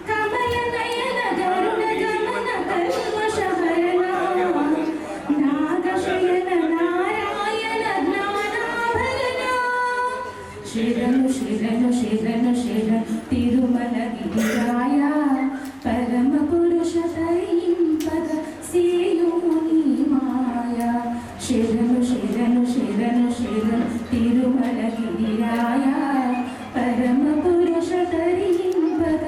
Speaker 1: కమల నయన గరుణ గమన కల్మష హరణ నాగశయన నారాయణ జ్ఞానాభరణ శరణు శరణు శరణు శరణు తిరుమల గిరిరాయ పరమ పురుష తరింపద సేయుని మాయ శరణు శరణు శరణు శరణు తిరుమల గిరిరాయ పరమ పురుష తరింపద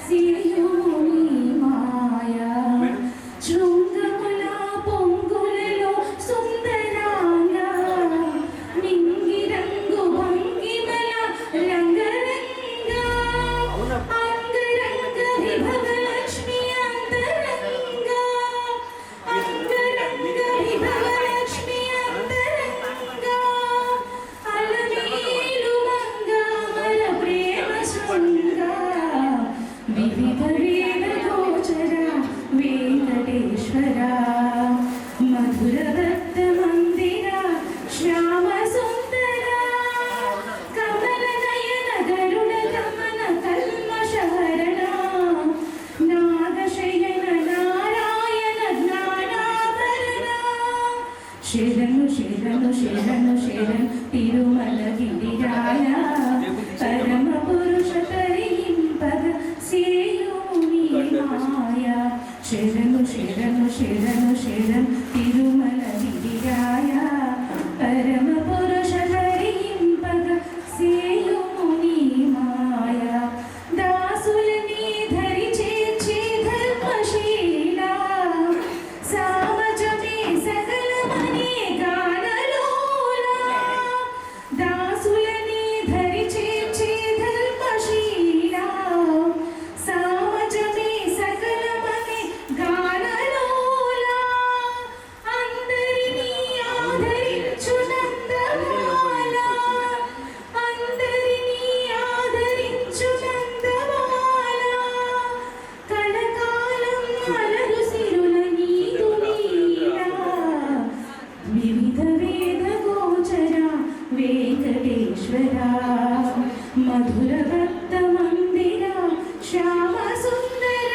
Speaker 1: సేయుని మాయ శృంగముల పొంగులలో సుందరాంగా నింగి రంగు భంగిమల రంగరంగా అంగరంగ విభవ లక్ష్మి అంతరంగా అంగరంగ విభవ లక్ష్మి అంతరంగా అలమేలు మంగళ ప్రేమ శృంగా వివిధ వేద గోచర వెంకటేశ్వర మధుర భక్త మందిర శ్యామ సుందర కమల నయన గరుడ గమన కల్మష హరణ నాగశయన నారాయణ జ్ఞానాభరణ శరణు శరణు శరణు శరణు తిరుమల గిరిరాయ పరమ పురుష తరింపద సేయుని మాయ శరణు శరణు శరణు శరణు తిరుమల గిరిరాయ పరమ పురుష తరింపద సేయుని మాయ దాసులని ధరి చేర్చి ధర్మశీల సామజమే సకలమనే గానలోల దాసులని ధరి చేర్చి ధర్మశీల సామజమే సకలమనే గానలోల అందరినీ ఆదరించు నందమాల అందరినీ ఆదరించు నందమాల కళకాలం అలరు సిరుల నీదు నీలా వివిధ వేద గోచర వెంకటేశ్వర మధుర భక్త మందిర శ్యామ సుందర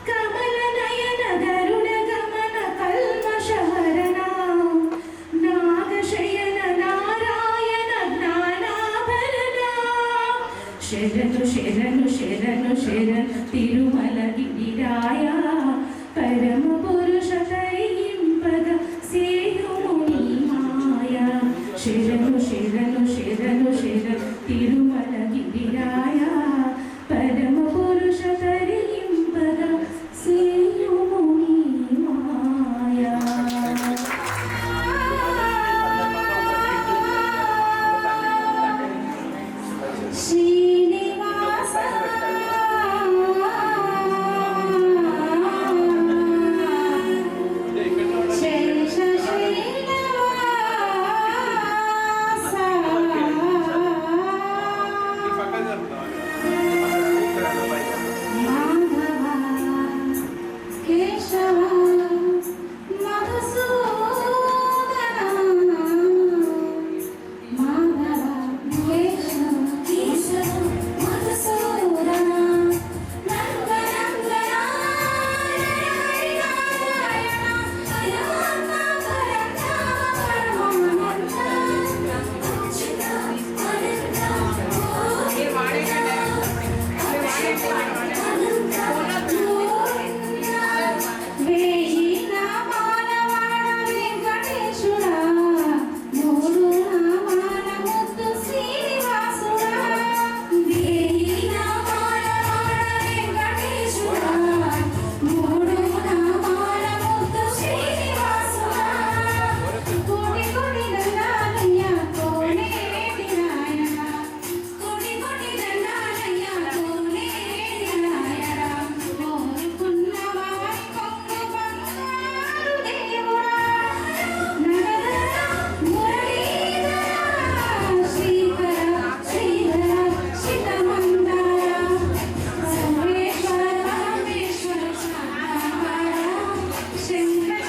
Speaker 1: కమల నయన గరుడ గమన కల్మష హరణ నాగశయన నారాయణ జ్ఞానాభరణ శరణు శరణు శరణు శరణు శరణు తిరుమల గిరిరాయ పరమ పురుష తరింపద సేయుముని మాయ శరణు శరణు శరణు శరణు తిరుమల గిరిరాయ పరమ పురుష తరింపద సేయుముని మాయ శ్రీనివాస శేష శ్రీనివాస మాధవ కేశవ మధుసూదన మాధవ కేశవ కేశవ మధుసూదన నందనందన నారాయణ పరమాత్మ పరమానంద అచ్యుత అనంత వేయి నామాల వాడ వెంకటేశుడా మూడు నామాల ముద్దు శ్రీనివాసుడా వేయి నామాల వాడ వెంకటేశుడా మూడు నామాల ముద్దు శ్రీనివాసుడా కోటి కోటి దండాలయ్య కోనేటి నాయన కోటి కోటి దండాలయ్య కోనేటి నాయన కోరుకున్న వారి కొంగు బంగారు దేవుడా నగర మురళీధర శ్రీకర శ్రీధర శితమందార సర్వేశ్వర పరమేశ్వర శాంతాకార శంకర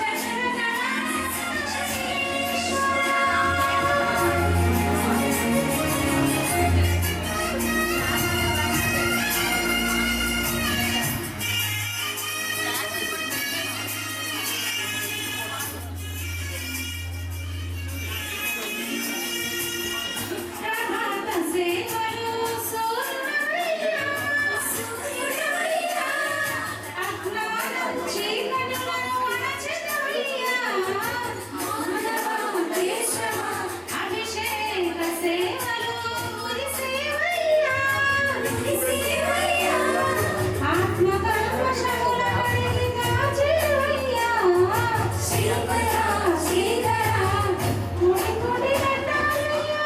Speaker 1: ప్రభాత సేవలు సూర్యుడవయ్యా సూర్యుడవయ్యా అజ్ఞానం చీకటులను అణచెదవయ్యా మాధవ కేశవ అభిషేక సేవలు మురిసేవయ్యా మురిసేవయ్యా ఆత్మకల్మషముల కడిగి కాచేవయ్యా శ్రీకర శ్రీధర కోటి కోటి దండాలయ్యా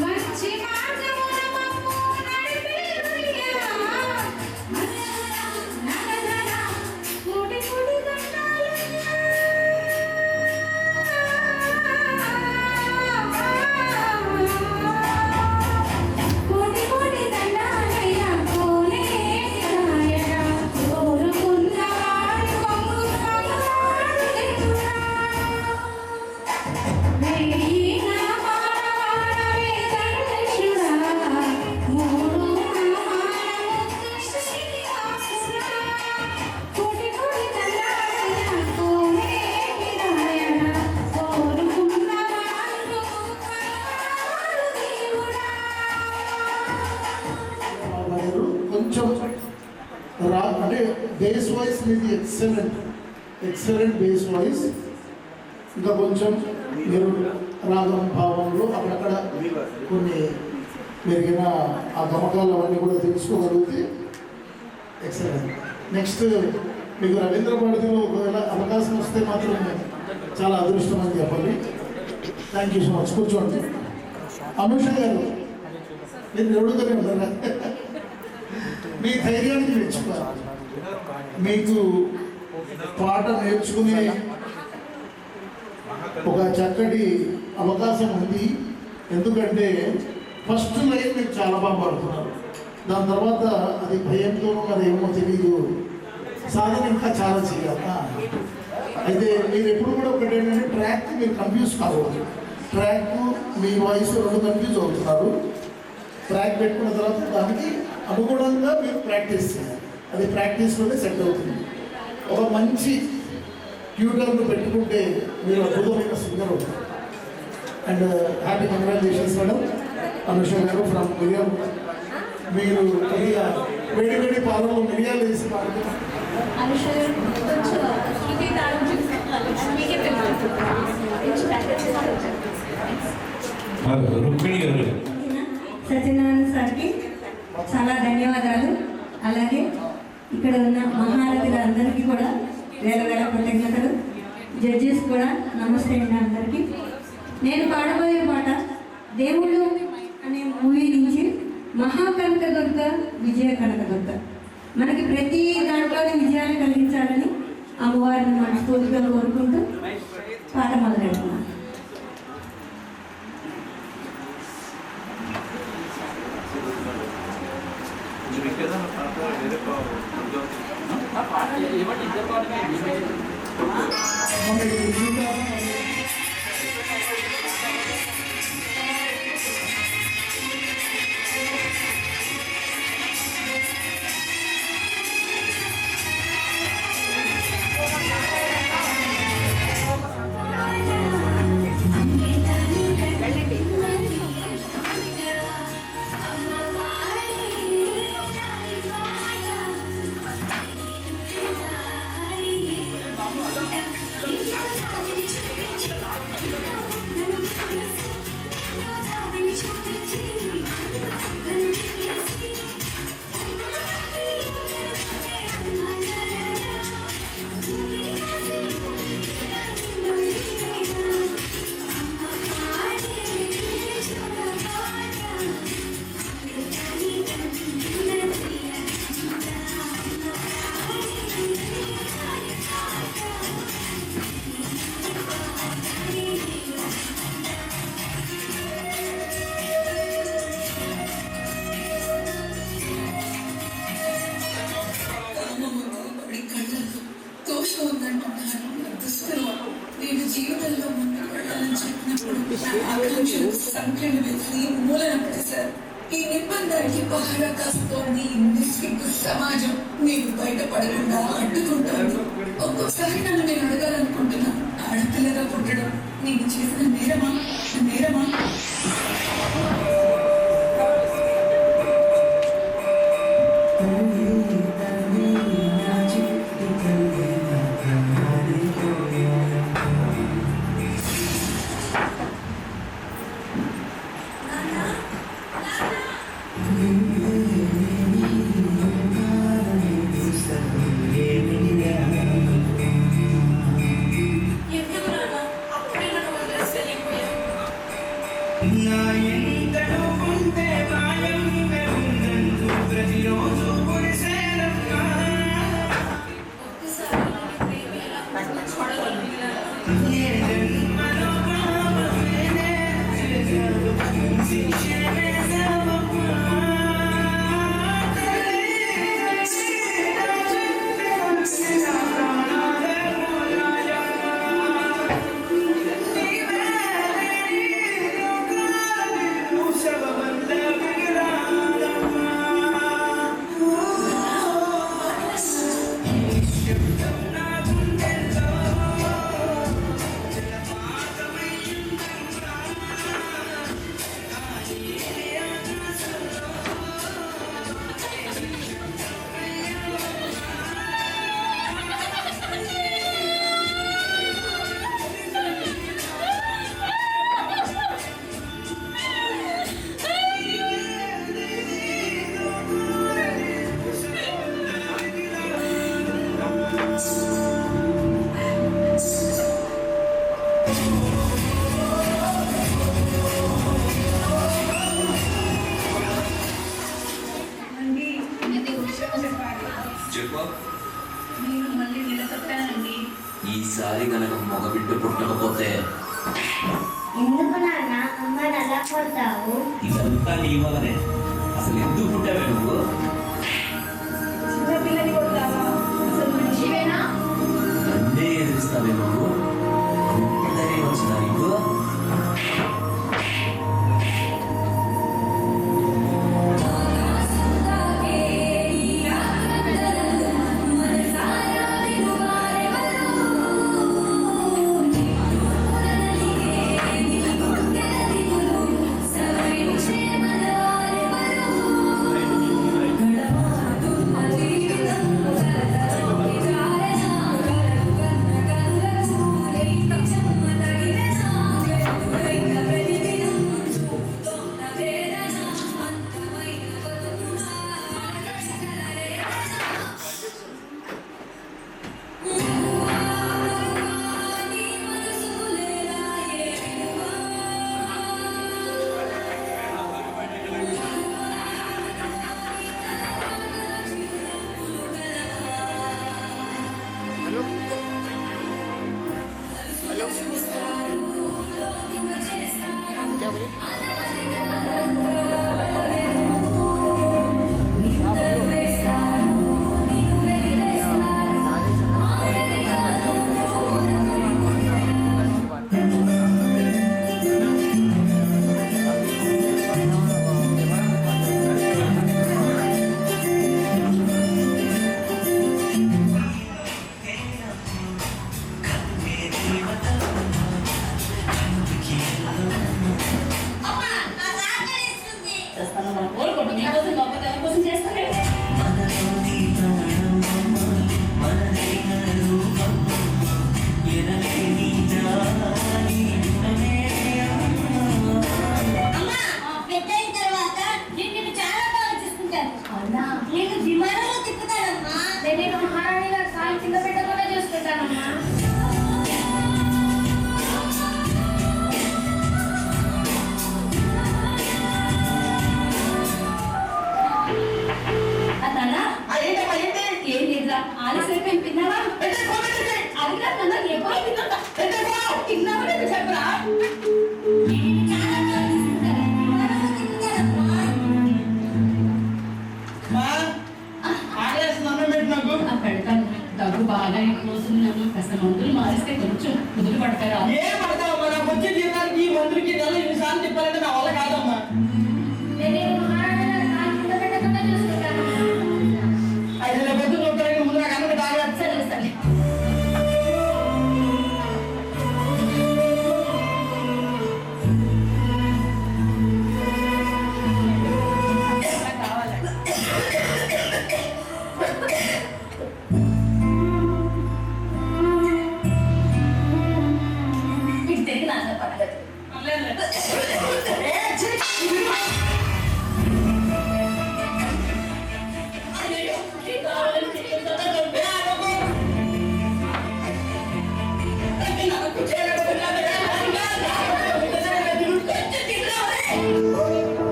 Speaker 1: మంచి మార్గమున మమ్ము నడిపేవయ్యా నగర కోటి కోటి కోటి కోటి దండాలయ్య కోనేటి నాయన కోరుకున్న వారి కొంగు బంగారు దేవుడా వేయి నామాల వాడ వెంకటేశుడా మూడు నామాల ముద్దు శ్రీనివాసుడా కోటి కోటి దండాలయ్య కోనేటి నాయన కోరుకున్న వారి కొంగు బంగారు దేవుడా
Speaker 5: వారు కొంచెం అంటే బేస్ వాయిస్ మీది ఎక్సలెంట్ బేస్ వాయిస్ ఇంకా కొంచెం మీరు రాగం భావంలో అక్కడక్కడ కొన్ని మెరుగిన ఆ గమకాలు అవన్నీ కూడా తెలుసుకోగలిగితే ఎక్సలెంట్. నెక్స్ట్ మీకు రవీంద్ర భారతిలో ఒకవేళ అవకాశం వస్తే మాత్రం చాలా అదృష్టం అని చెప్పాలి. Thank you so much. కూర్చోండి. అనుష గారు మీరు ఎవడుతూనే ఉన్నారా? మీ ధైర్యానికి మెచ్చుకోవాలి. మీకు పాట నేర్చుకునే ఒక చక్కటి అవకాశం ఉంది. ఎందుకంటే ఫస్ట్ లైన్ మీరు చాలా బాగా పాడుతున్నారు. దాని తర్వాత అది భయంతోనూ మరి ఏమో తెలీదు, సాధన ఇంకా చాలా చేయాలి. అయితే మీరు ఎప్పుడు కూడా ఒకటి ఏంటంటే ట్రాక్ మీరు కన్ఫ్యూజ్ కాకూడదు. ట్రాక్ మీ వాయిస్ రెండు కన్ఫ్యూజ్ అవుతున్నారు. ట్రాక్ పెట్టుకున్న తర్వాత దానికి అనుగుణంగా మీరు ప్రాక్టీస్ చేయాలి. అది ప్రాక్టీస్లోనే సెట్ అవుతుంది. ఒక మంచి ట్యూటర్ను పెట్టుకుంటే మీరు అద్భుతమైన సింగర్ అవుతారు. And happy congratulations madam. Anusha గారు ఫ్రమ్ మిరియాలు. మీరు కొద్దిగా వేడి వేడి పాలలో మిరియాలు వేసి పాడుతున్నారు.
Speaker 9: రుక్మిణి గారు.
Speaker 11: సత్యనారాయణ సార్కి చాలా ధన్యవాదాలు. అలాగే ఇక్కడ ఉన్న మహారథులు అందరికీ కూడా వేల వేల కృతజ్ఞతలు. జడ్జెస్ కూడా నమస్తే అండి అందరికీ. నేను పాడబోయే పాట దేవుళ్ళు అనే మూవీ నుంచి మహాకనకదుర్గ విజయ కనకదుర్గ. మనకి ప్రతి దాంట్లోనే విజయాన్ని కలిగించాలని అమ్మవారిని మనస్ఫూర్తిగా కోరుకుంటూ పాట మొదలెడుతున్నాను.
Speaker 6: నేను జీవితంలో ముందుకు వెళ్ళాలని చెప్పినప్పుడు సంఖ్యను వేసి మూలన పెట్టేశారు. ఈ నిర్బంధానికి పహారా కాస్తోంది నిస్సిగ్గు సమాజం. నేను బయటపడకుండా అడ్డుకుంటోంది. ఒక్కొక్కసారి నన్ను నేను అడగాలనుకుంటున్నా, ఆడపిల్లగా పుట్టడం నేను చేసిన నేరమా?
Speaker 12: చెప్పు.
Speaker 6: నేను మళ్ళీ నిలబెట్టానండి.
Speaker 12: ఈసారి కనుక మగబిడ్డ పుట్టకపోతే
Speaker 11: ఎందుకు నాన్న అమ్మని అలా కొడతావు?
Speaker 12: ఇదంతా నీ వల్లనే. అసలు ఎందుకు పుట్టావే నువ్వు?
Speaker 6: చిన్నపిల్లని కొడతావా? అసలు మనిషివేనా?
Speaker 12: నన్నే ఎదిరిస్తావే నువ్వు? ధైర్యం వచ్చిందా నీకు?
Speaker 1: దగ్గు బాగా ఎక్కువ వస్తుంది. కాస్త మందులు మారిస్తే కొంచెం కుదురు పడతారా?
Speaker 2: ఏం పడతావమ్మా? నాకు వచ్చే జీవితానికి ఈ మందులకి నెల ఎన్నిసార్లు చెప్పాలంటే నా వల్ల కాదమ్మా. ఐదు పొద్దులు ఉంటారని ముందు నాకు అన్నది బాగా
Speaker 1: సరే సరే.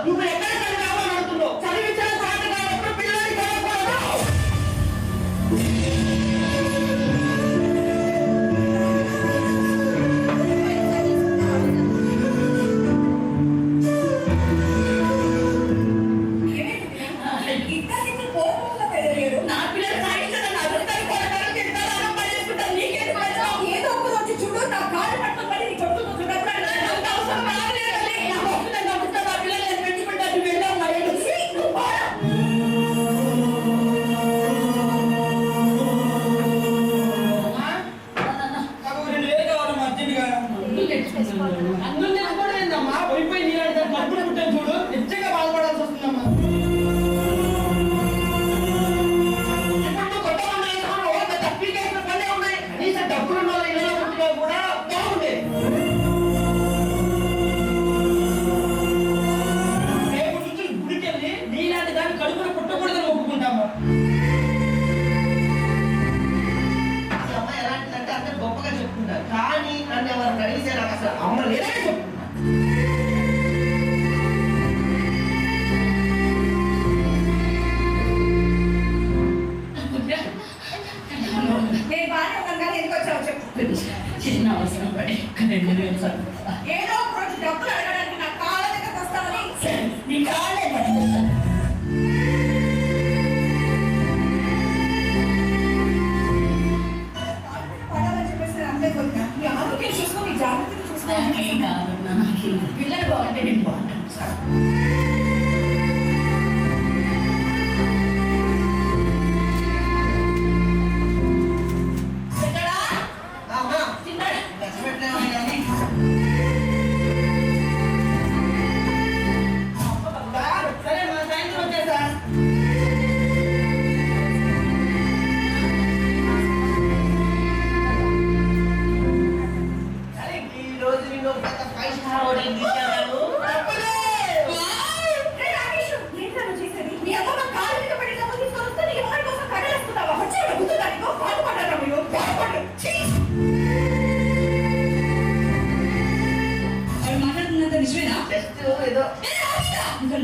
Speaker 2: నువ్వు ఎక్కడ చదివావు అని అంటున్నావు. చదివించిన పాట కాబట్టి పిల్లలు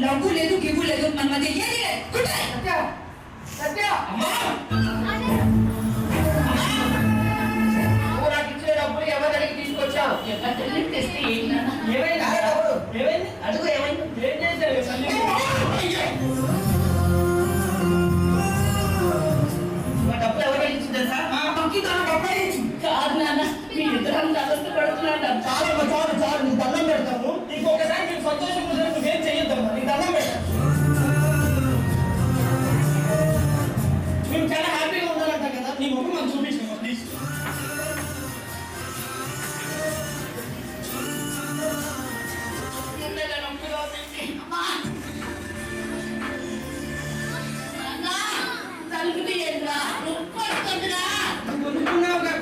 Speaker 6: లవ్వు లేదు గివ్వు లేదు మన మధ్య ఏది లేదు
Speaker 10: డబ్బులు ఎవరికి తీసుకొచ్చావు అడుగు ఏమైంది ఏం చేశారు డబ్బులు ఎవరు ఇచ్చింది కాదు నాన్న మీ ఇద్దరం తలస్తు పడుతున్నాడు చాలు నీకు దండం పెడతాము ఇంకొకసారి మీకు సంతోషం కుదిరి నువ్వేం చెయ్యొద్దమ్మా నీకు దండం పెడతాము మేము చాలా హ్యాపీగా ఉండాలంట కదా నీ ముఖం మనం చూపించాము ప్లీజ్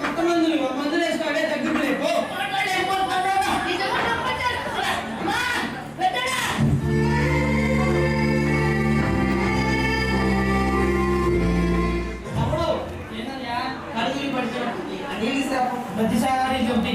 Speaker 10: కొంతమంది మందులు వేసుకోవడే తగ్గిపోలేవు అప్పుడు ఏంటయ్యా కడుగులు పడుతుంది ప్రతిసారి చెప్తే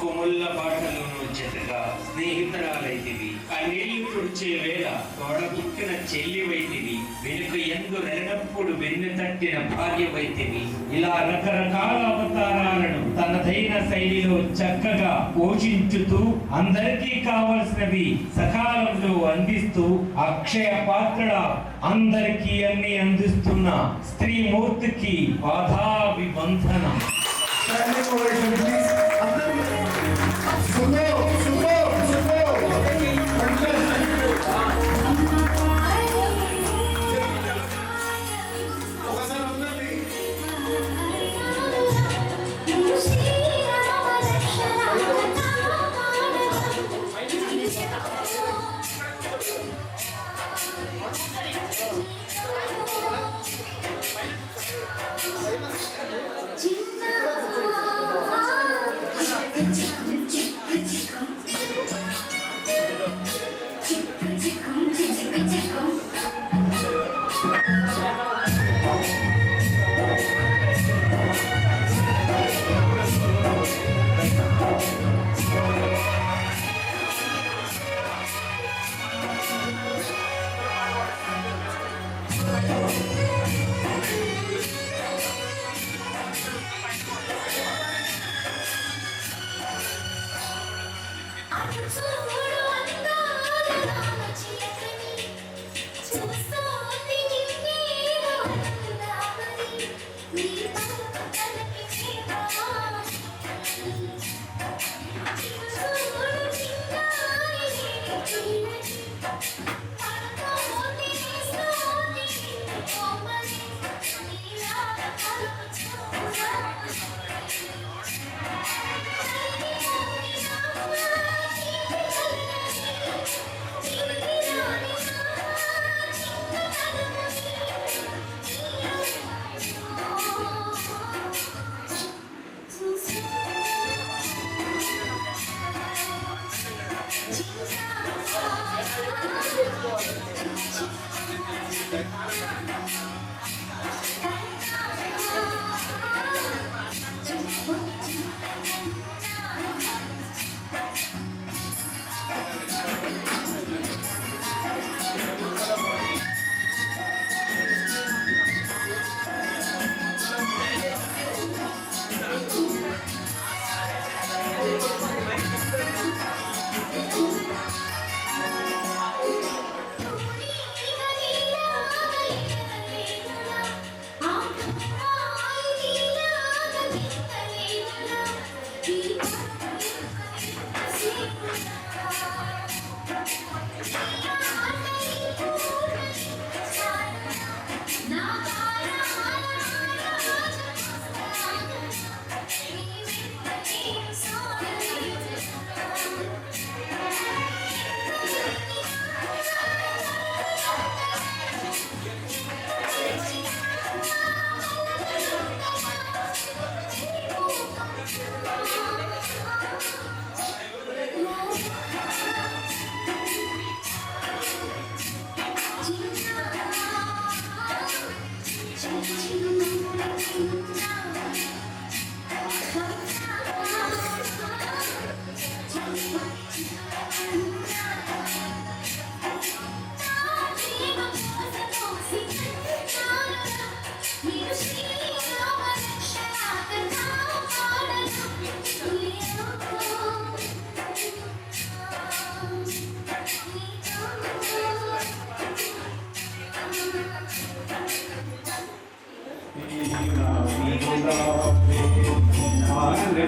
Speaker 13: కొముళ్ళ పాటలోనూ జతగా స్నేహితురాలైతివి కన్నీళ్లు తుడిచే వేళ తోడబుట్టిన చెల్లివైతివి వెనుక ఎందు రెనప్పుడు వెన్ను తట్టిన భార్యవైతివి ఇలా రకరకాల అవతారాలను తనదైన శైలిలో చక్కగా పోషించుతూ అందరికీ కావలసినవి సకాలంలో అందిస్తూ అక్షయ పాత్రల అందరికీ అన్ని అందిస్తున్న స్త్రీమూర్తికి పాదాభివందనం.
Speaker 11: చిన్న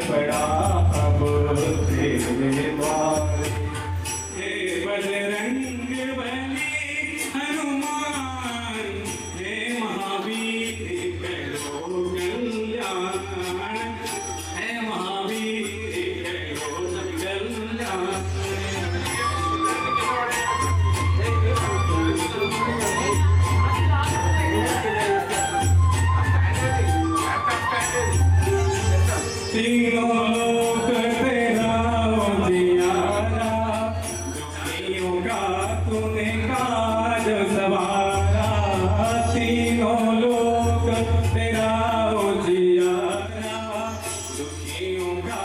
Speaker 3: पड़ा अब तेरे द्वार हे बजरंग बली हनुमान हे महावीर करो कल्याण हे महावीर करो कल्याण तीनों लोक तेरा उजियारा दुखियों का तूने काज सवारा तीनों लोक तेरा उजियारा दुखियों का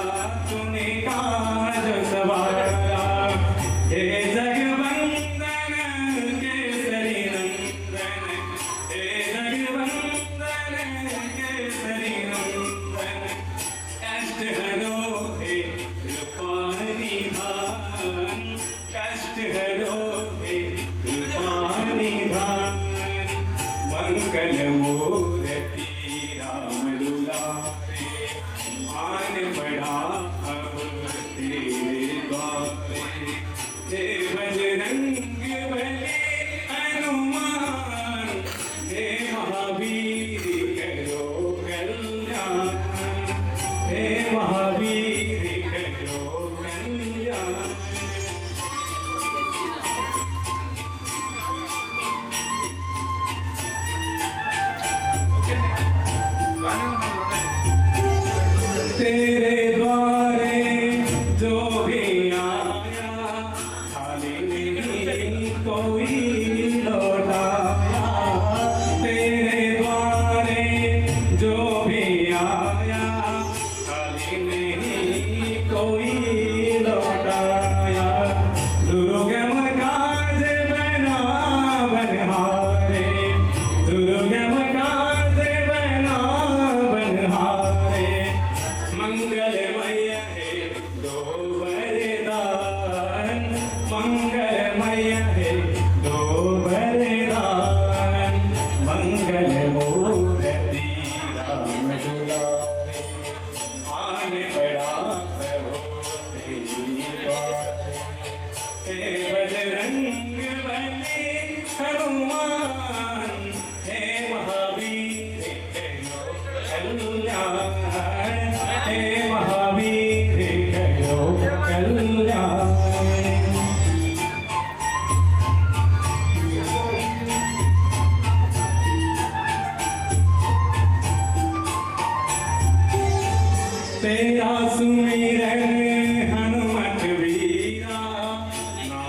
Speaker 3: तूने काज सवारा हे जगवंदन केसरी नंदन हे जगवंदन केसरी नंदन कष्ट हरो हे कृपानि धान कष्ट हरो हे कृपानि धान मंगल मूर्ति राम दुलारे मान बढ़ा अब तेरे द्वारे हे बजरंग बली हनुमान हे महावीर करो कल्याण हे महावीर करो कल्याण तेरे द्वारे जो भी आया खाली नहीं कोई लौटाया तेरे द्वारे जो भी आया खाली नहीं कोई लौटाया दुर्गम काज बना बनहारे दुर्गम काज बना बनहारे मंगलमय है दो वरदान मंगलमय है दो वरदान मंगल मूर्ति राम दुलारे आन बड़ा प्रभु तेरी द्वारे हे बजरंग बली हनुमान हे महावीर करो कल्याण हे महावीर करो कल्याण तेरा सुमिरन हनुमत वीरा ना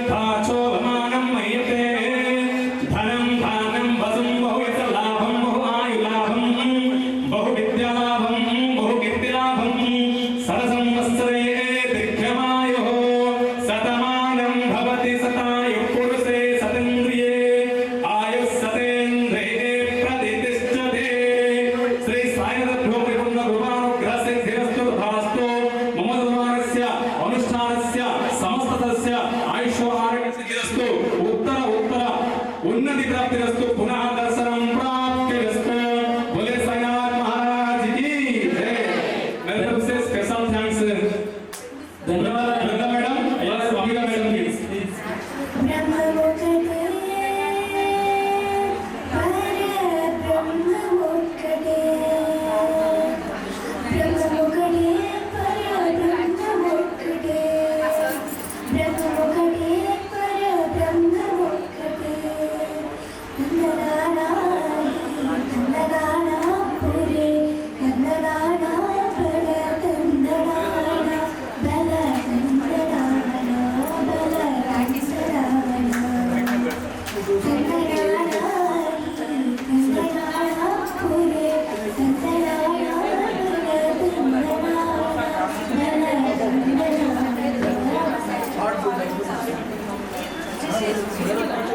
Speaker 9: यथाचोपमानं मय्यते धनं धानं वसुं बहुयशलाभं बहु आयुलाभं बहु विद्यालाभं बहु कीर्तिलाभं सरसंवत्सरे दीर्घमायुः शतमानं भवति शतायुः पुरुषे शतेन्द्रिये आयुः शतेन्द्रिये प्रतिष्ठते श्री साईनाथभ्यो परिपूर्णकृपानुग्रहस्य धीरस्तु तथास्तु मम धर्मस्य अनुष्ठानस्य समस्तस्य आयुष्यारोग्यसिद्धिरस्तु उत्तर उन्नति प्राप्तिरस्तु पुनः दर्शनं प्राप्तिरस्तु बोले साईनाथ महाराज की जय। मेरे तरफ से स्पेशल थैंक्स। धन्यवाद Ganga madam. Yes Swamika madam please.
Speaker 11: Thank you.